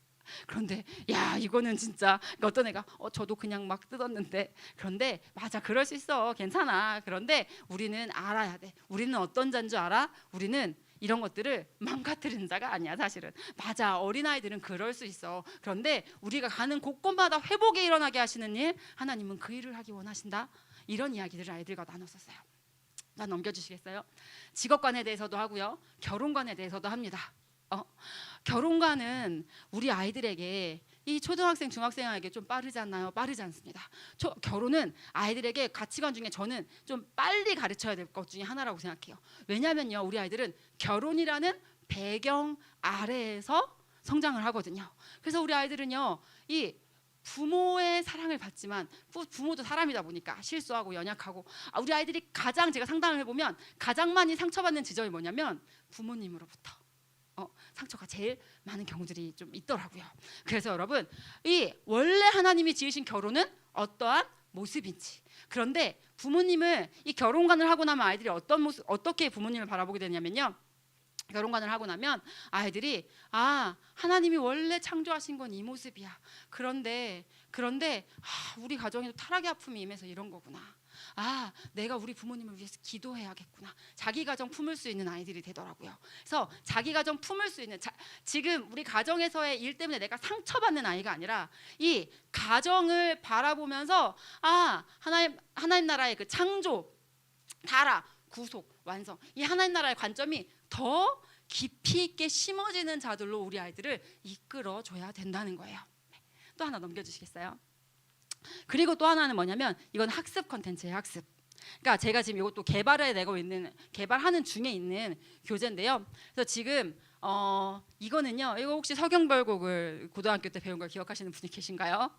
그런데 야, 이거는 진짜, 어떤 애가 저도 그냥 막 뜯었는데, 그런데 맞아, 그럴 수 있어, 괜찮아. 그런데 우리는 알아야 돼. 우리는 어떤 자인 줄 알아? 우리는 이런 것들을 망가뜨리는 자가 아니야. 사실은 맞아, 어린아이들은 그럴 수 있어. 그런데 우리가 가는 곳곳마다 회복이 일어나게 하시는 일, 하나님은 그 일을 하기 원하신다. 이런 이야기들을 아이들과 나눴었어요. 넘겨주시겠어요? 직업관에 대해서도 하고요, 결혼관에 대해서도 합니다. 결혼관은 우리 아이들에게 이 초등학생, 중학생에게 좀 빠르지 않나요? 빠르지 않습니다. 결혼은 아이들에게 가치관 중에 저는 좀 빨리 가르쳐야 될 것 중에 하나라고 생각해요. 왜냐하면요, 우리 아이들은 결혼이라는 배경 아래에서 성장을 하거든요. 그래서 우리 아이들은요, 이 부모의 사랑을 받지만 부모도 사람이다 보니까 실수하고 연약하고, 우리 아이들이 가장, 제가 상담을 해보면 가장 많이 상처받는 지점이 뭐냐면 부모님으로부터 상처가 제일 많은 경우들이 좀 있더라고요. 그래서 여러분, 이 원래 하나님이 지으신 결혼은 어떠한 모습인지, 그런데 부모님을, 이 결혼관을 하고 나면 아이들이 어떻게 부모님을 바라보게 되냐면요, 결혼관을 하고 나면 아이들이 하나님이 원래 창조하신 건 이 모습이야. 그런데 우리 가정에도 타락의 아픔이 임해서 이런 거구나. 내가 우리 부모님을 위해서 기도해야겠구나. 자기 가정 품을 수 있는 아이들이 되더라고요. 그래서 자기 가정 품을 수 있는, 지금 우리 가정에서의 일 때문에 내가 상처받는 아이가 아니라 이 가정을 바라보면서 하나님 나라의 그 창조, 타락, 구속, 완성, 이 하나님 나라의 관점이 더 깊이 있게 심어지는 자들로 우리 아이들을 이끌어줘야 된다는 거예요. 또 하나 넘겨주시겠어요? 그리고 또 하나는 뭐냐면, 이건 학습 컨텐츠예요. 학습. 그러니까 제가 지금 이것도 개발하는 중에 있는 교재인데요. 그래서 지금 이거는요, 이거 혹시 서경벌곡을 고등학교 때 배운 걸 기억하시는 분이 계신가요?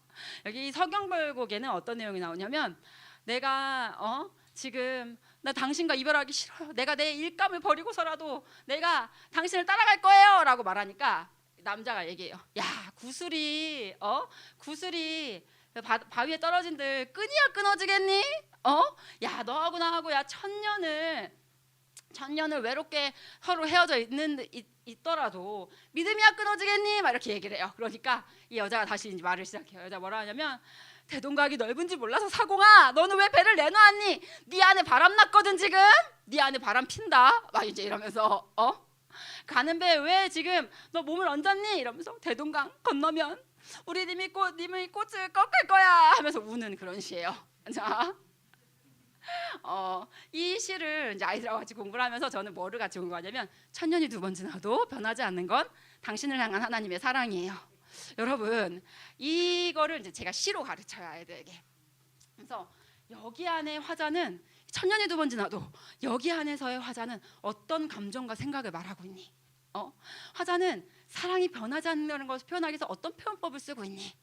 여기 서경벌곡에는 어떤 내용이 나오냐면, 내가 지금 나 당신과 이별하기 싫어요. 내가 내 일감을 버리고서라도 내가 당신을 따라갈 거예요 라고 말하니까 남자가 얘기해요. 야, 구슬이 바위에 떨어진들 끈이야 끊어지겠니? 야, 너하고 나하고 천년을 외롭게 서로 헤어져 있더라도 믿음이야 끊어지겠니? 막 이렇게 얘기를 해요. 그러니까 이 여자가 다시 이제 말을 시작해요. 여자 뭐라 하냐면, 대동각이 넓은지 몰라서 사공아, 너는 왜 배를 내놓았니? 네 안에 바람 났거든 지금. 네 안에 바람 핀다. 막 이제 이러면서 가는 배 왜 지금 너 몸을 얹었니? 이러면서 대동강 건너면 우리 님이 꽃을 꺾을 거야 하면서 우는 그런 시예요. 자, 이 시를 이제 아이들하고 같이 공부를 하면서 저는 뭐를 같이 공부하냐면, 천년이 두 번 지나도 변하지 않는 건 당신을 향한 하나님의 사랑이에요. 여러분, 이거를 이제 제가 시로 가르쳐요, 아이들에게. 그래서 여기 안에 화자는, 천년이 두 번 지나도 여기 안에서의 화자는 어떤 감정과 생각을 말하고 있니? 화자는 사랑이 변하지 않는 것을 표현하기 위해서 어떤 표현법을 쓰고 있니?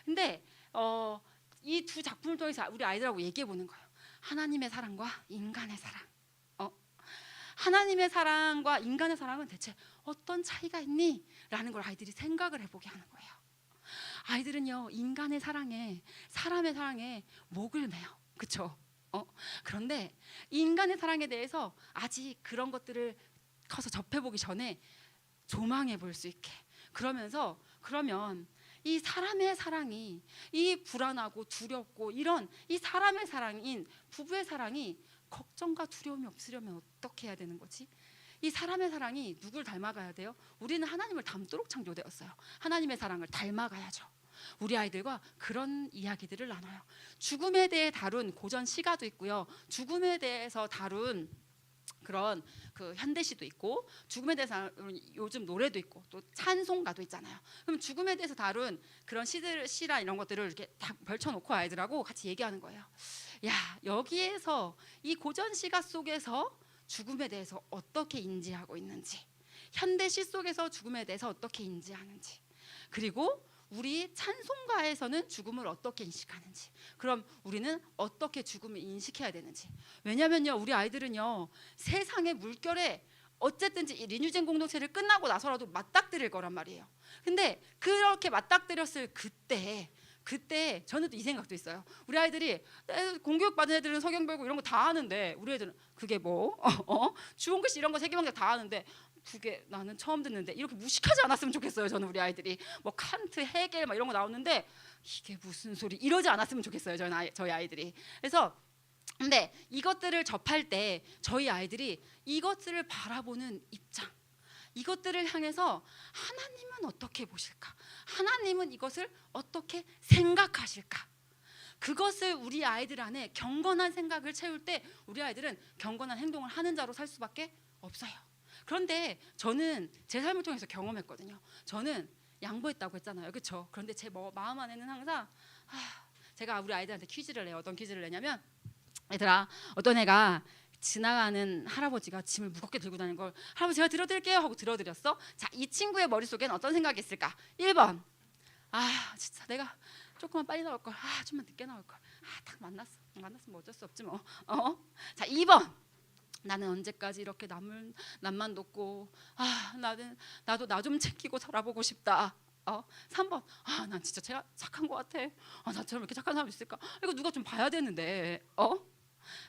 근데 이 두 작품을 통해서 우리 아이들하고 얘기해 보는 거예요. 하나님의 사랑과 인간의 사랑. 하나님의 사랑과 인간의 사랑은 대체 어떤 차이가 있니? 라는 걸 아이들이 생각을 해보게 하는 거예요. 아이들은요, 인간의 사랑에, 사람의 사랑에 목을 매요. 그렇죠? 그런데 인간의 사랑에 대해서 아직 그런 것들을 커서 접해보기 전에 조망해 볼 수 있게, 그러면 이 사람의 사랑이, 이 불안하고 두렵고 이런 이 사람의 사랑인 부부의 사랑이 걱정과 두려움이 없으려면 어떻게 해야 되는 거지? 이 사람의 사랑이 누굴 닮아가야 돼요? 우리는 하나님을 닮도록 창조되었어요. 하나님의 사랑을 닮아가야죠. 우리 아이들과 그런 이야기들을 나눠요. 죽음에 대해 다룬 고전 시가도 있고요, 죽음에 대해서 다룬 그런 그 현대시도 있고, 죽음에 대해서 요즘 노래도 있고, 또 찬송가도 있잖아요. 그럼 죽음에 대해서 다룬 그런 시나 이런 것들을 이렇게 다 벌쳐놓고 아이들하고 같이 얘기하는 거예요. 야, 여기에서 이 고전 시가 속에서 죽음에 대해서 어떻게 인지하고 있는지, 현대시 속에서 죽음에 대해서 어떻게 인지하는지, 그리고 우리 찬송가에서는 죽음을 어떻게 인식하는지, 그럼 우리는 어떻게 죽음을 인식해야 되는지. 왜냐면요, 우리 아이들은요, 세상의 물결에 어쨌든지 이 리뉴젠 공동체를 끝나고 나서라도 맞닥뜨릴 거란 말이에요. 근데 그렇게 맞닥뜨렸을 그때 저는 또 이 생각도 있어요. 우리 아이들이 공교육 받은 애들은 서경 배우고 이런 거 다 하는데, 우리 애들은 그게 뭐 주홍 글씨 이런 거 세계방정 다 하는데 그게 나는 처음 듣는데, 이렇게 무식하지 않았으면 좋겠어요. 저는 우리 아이들이 뭐 칸트, 헤겔 막 이런 거 나오는데 이게 무슨 소리, 이러지 않았으면 좋겠어요. 저희 아이들이. 그래서 근데 이것들을 접할 때 저희 아이들이 이것들을 바라보는 입장, 이것들을 향해서 하나님은 어떻게 보실까? 하나님은 이것을 어떻게 생각하실까? 그것을 우리 아이들 안에 경건한 생각을 채울 때 우리 아이들은 경건한 행동을 하는 자로 살 수밖에 없어요. 그런데 저는 제 삶을 통해서 경험했거든요. 저는 양보했다고 했잖아요, 그렇죠? 그런데 제 마음 안에는 항상 제가 우리 아이들한테 퀴즈를 내요. 어떤 퀴즈를 내냐면, 얘들아, 어떤 애가 지나가는 할아버지가 짐을 무겁게 들고 다니는 걸 할아버지 제가 들어드릴게요 하고 들어드렸어. 자, 이 친구의 머릿속엔 어떤 생각이 있을까? 1번, 진짜 내가 조금만 빨리 나올 걸, 좀만 늦게 나올 걸, 딱 만났으면 어쩔 수 없지 뭐. 자, 2번, 나는 언제까지 이렇게 남만 돕고, 나도 나 좀 챙기고 살아보고 싶다. 3번, 난 진짜 제가 착한 것 같아. 나처럼 이렇게 착한 사람 있을까? 이거 누가 좀 봐야 되는데.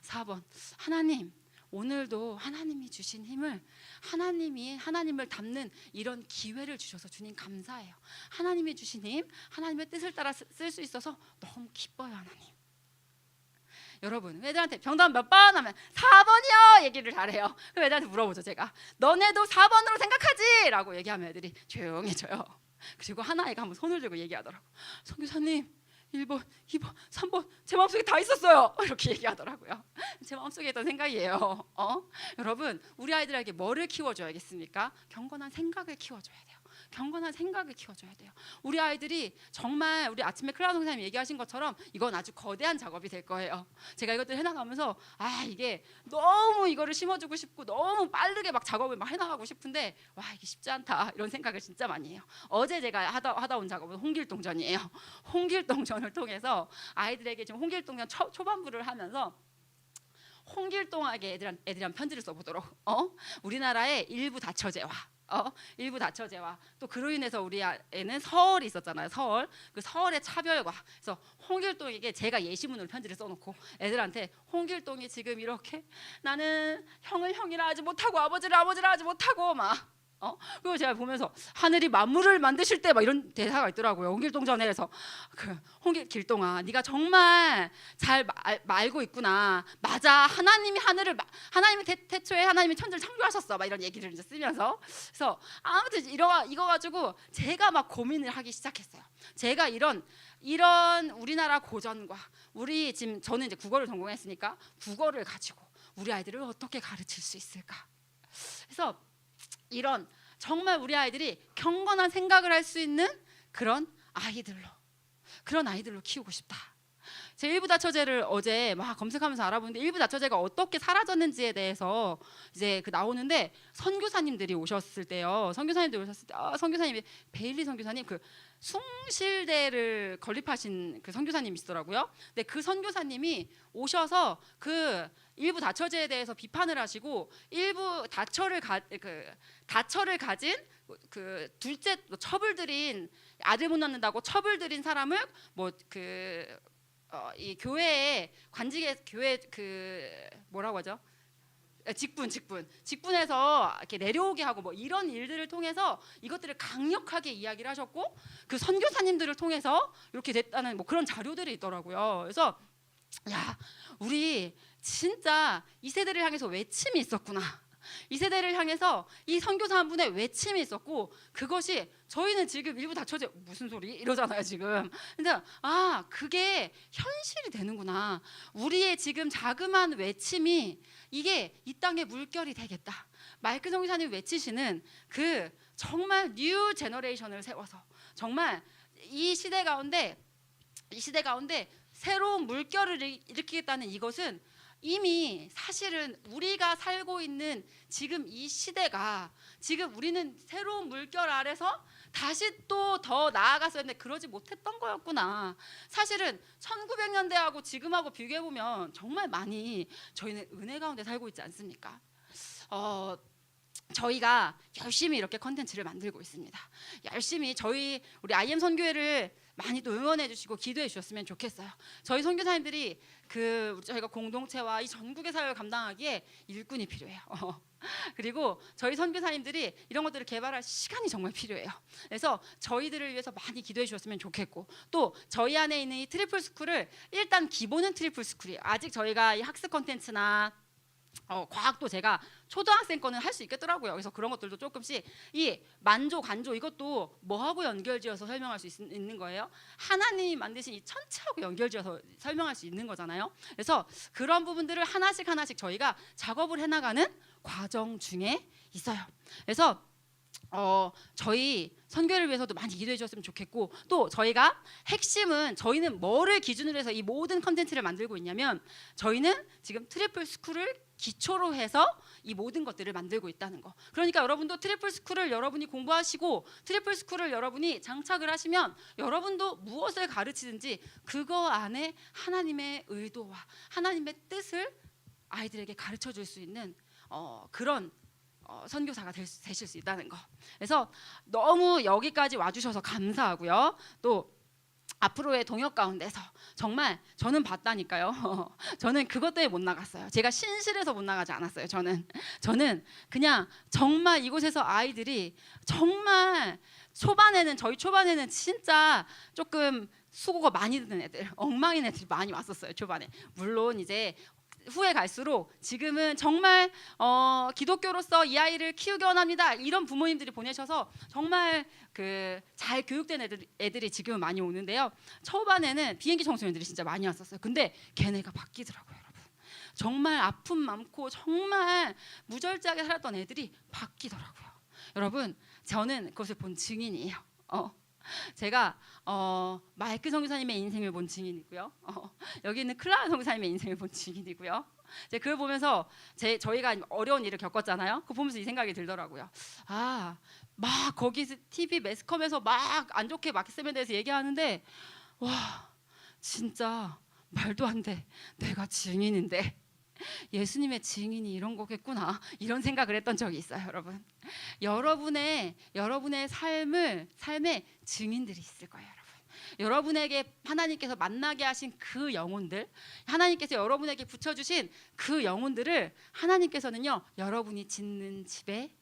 4번, 하나님, 오늘도 하나님이 주신 힘을, 하나님을 닮는 이런 기회를 주셔서 주님 감사해요. 하나님이 주신 힘, 하나님의 뜻을 따라 쓸 수 있어서 너무 기뻐요, 하나님. 여러분, 애들한테 정답 몇 번 하면 4번이요 얘기를 잘해요. 그럼 애들한테 물어보죠. 제가 너네도 4번으로 생각하지? 라고 얘기하면 애들이 조용해져요. 그리고 하나애가 한번 손을 들고 얘기하더라고. 선교사님, 1번, 2번, 3번 제 마음속에 다 있었어요. 이렇게 얘기하더라고요. 제 마음속에 있던 생각이에요. 여러분, 우리 아이들에게 뭐를 키워줘야겠습니까? 경건한 생각을 키워줘야 돼요. 경건한 생각을 키워줘야 돼요. 우리 아이들이 정말, 우리 아침에 클라우 선생님이 얘기하신 것처럼 이건 아주 거대한 작업이 될 거예요. 제가 이것들 해나가면서 이게 너무 이거를 심어주고 싶고 너무 빠르게 막 작업을 막 해나가고 싶은데 이게 쉽지 않다, 이런 생각을 진짜 많이 해요. 어제 제가 하다 온 작업은 홍길동전이에요. 홍길동전을 통해서 아이들에게 지금 홍길동전 초반부를 하면서 홍길동에게 애들이랑 편지를 써보도록, 우리나라의 일부 다처제와 또 그로 인해서 우리 애는 서얼이 있었잖아요. 그 서얼의 차별과, 그래서 홍길동에게 제가 예시문으로 편지를 써놓고 애들한테, 홍길동이 지금 이렇게 나는 형을 형이라 하지 못하고 아버지를 아버지라 하지 못하고 막 그리고 제가 보면서 하늘이 만물을 만드실 때 막 이런 대사가 있더라고요. 홍길동전에서 길동아, 네가 정말 잘 알고 있구나. 맞아, 하나님이 태초에 하나님이 천지를 창조하셨어. 막 이런 얘기를 이제 쓰면서, 그래서 아무튼 이거 가지고 제가 막 고민을 하기 시작했어요. 제가 이런 우리나라 고전과 지금 저는 이제 국어를 전공했으니까 국어를 가지고 우리 아이들을 어떻게 가르칠 수 있을까? 그래서 정말 우리 아이들이 경건한 생각을 할 수 있는 그런 아이들로 키우고 싶다. 제 일부 다처제를 어제 막 검색하면서 알아보는데, 일부 다처제가 어떻게 사라졌는지에 대해서 이제 나오는데, 선교사님들이 오셨을 때 선교사님이 베일리 선교사님, 그 숭실대를 건립하신 그 선교사님이시더라고요. 근데 그 선교사님이 오셔서 그 일부 다처제에 대해서 비판을 하시고, 일부 다처를 가진 그 둘째 처불들인, 아들 못 낳는다고 처불들인 사람을 이 교회에 교회 뭐라고 하죠? 직분에서 이렇게 내려오게 하고 이런 일들을 통해서 이것들을 강력하게 이야기를 하셨고, 그 선교사님들을 통해서 이렇게 됐다는 그런 자료들이 있더라고요. 그래서 우리 진짜 이 세대를 향해서 외침이 있었구나. 이 세대를 향해서 이 선교사 한 분의 외침이 있었고, 그것이 저희는 지금 일부 다처제 무슨 소리 이러잖아요 지금. 근데 그게 현실이 되는구나. 우리의 지금 자그마한 외침이 이게 이 땅의 물결이 되겠다. 마이크 선교사님 외치시는 그 정말 뉴 제너레이션을 세워서 정말 이 시대 가운데 새로운 물결을 일으키겠다는 이것은, 이미 사실은 우리가 살고 있는 지금 이 시대가, 지금 우리는 새로운 물결 아래서 다시 또 더 나아갔어야 했는데 그러지 못했던 거였구나. 사실은 1900년대하고 지금하고 비교해보면 정말 많이 저희는 은혜 가운데 살고 있지 않습니까? 저희가 열심히 이렇게 컨텐츠를 만들고 있습니다. 열심히 우리 IM 선교회를 많이 또 응원해 주시고 기도해 주셨으면 좋겠어요. 저희 선교사님들이 저희가 공동체와 이 전국의 사역을 감당하기에 일꾼이 필요해요. 그리고 저희 선교사님들이 이런 것들을 개발할 시간이 정말 필요해요. 그래서 저희들을 위해서 많이 기도해 주셨으면 좋겠고, 또 저희 안에 있는 이 트리플 스쿨을, 일단 기본은 트리플 스쿨이에요. 아직 저희가 이 학습 컨텐츠나 과학도 제가 초등학생 거는 할 수 있겠더라고요. 그래서 그런 것들도 조금씩, 이 만조, 간조 이것도 뭐하고 연결지어서 설명할 수 있는 거예요? 하나님이 만드신 이 천체하고 연결지어서 설명할 수 있는 거잖아요. 그래서 그런 부분들을 하나씩 저희가 작업을 해나가는 과정 중에 있어요. 그래서 저희 선교를 위해서도 많이 기도해 주셨으면 좋겠고, 또 저희가 핵심은 저희는 뭐를 기준으로 해서 이 모든 컨텐츠를 만들고 있냐면, 저희는 지금 트리플 스쿨을 기초로 해서 이 모든 것들을 만들고 있다는 거. 그러니까 여러분도 트리플 스쿨을 여러분이 공부하시고 트리플 스쿨을 여러분이 장착을 하시면 여러분도 무엇을 가르치든지 그거 안에 하나님의 의도와 하나님의 뜻을 아이들에게 가르쳐 줄 수 있는 그런 선교사가 되실 수 있다는 거. 그래서 너무 여기까지 와주셔서 감사하고요. 또 앞으로의 동역 가운데서 정말 저는 봤다니까요. 저는 그것 때문에 못 나갔어요. 제가 신실해서 못 나가지 않았어요. 저는 그냥 정말 이곳에서 아이들이 정말 저희 초반에는 진짜 조금 수고가 많이 드는 애들, 엉망인 애들이 많이 왔었어요. 초반에. 물론 이제 후에 갈수록 지금은 정말 기독교로서 이 아이를 키우기 원합니다, 이런 부모님들이 보내셔서 정말 그 잘 교육된 애들이 지금은 많이 오는데요. 초반에는 비행기 청소년들이 진짜 많이 왔었어요. 근데 걔네가 바뀌더라고요, 여러분. 정말 아픔 많고 정말 무절제하게 살았던 애들이 바뀌더라고요. 여러분, 저는 그것을 본 증인이에요. 제가 마이크 선교사님의 인생을 본 증인이고요. 여기 있는 클라라 선교사님의 인생을 본 증인이고요. 제가 그걸 보면서 저희가 어려운 일을 겪었잖아요. 그거 보면서 이 생각이 들더라고요. 막 거기 TV 매스컴에서 막 안 좋게 마키쌤에 대해서 얘기하는데, 와, 진짜 말도 안 돼. 내가 증인인데 예수님의 증인이 이런 거겠구나, 이런 생각을 했던 적이 있어요. 여러분, 여러분의 삶에 증인들이 있을 거예요. 여러분, 여러분에게 하나님께서 만나게 하신 그 영혼들, 하나님께서 여러분에게 붙여주신 그 영혼들을 하나님께서는요, 여러분이 짓는 집에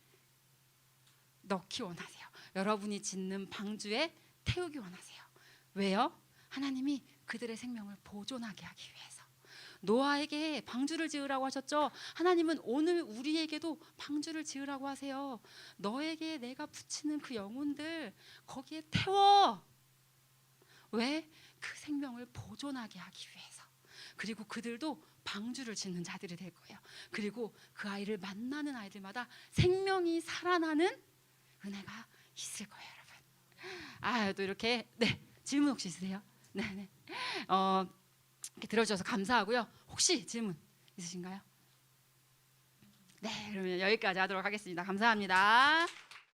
넣기 원하세요. 여러분이 짓는 방주에 태우기 원하세요. 왜요? 하나님이 그들의 생명을 보존하게 하기 위해서. 노아에게 방주를 지으라고 하셨죠. 하나님은 오늘 우리에게도 방주를 지으라고 하세요. 너에게 내가 붙이는 그 영혼들 거기에 태워. 왜? 그 생명을 보존하게 하기 위해서. 그리고 그들도 방주를 짓는 자들이 될 거예요. 그리고 그 아이를 만나는 아이들마다 생명이 살아나는 은혜가 있을 거예요, 여러분. 또 이렇게 질문 혹시 있으세요? 네. 이렇게 들어주셔서 감사하고요. 혹시 질문 있으신가요? 네, 그러면 여기까지 하도록 하겠습니다. 감사합니다.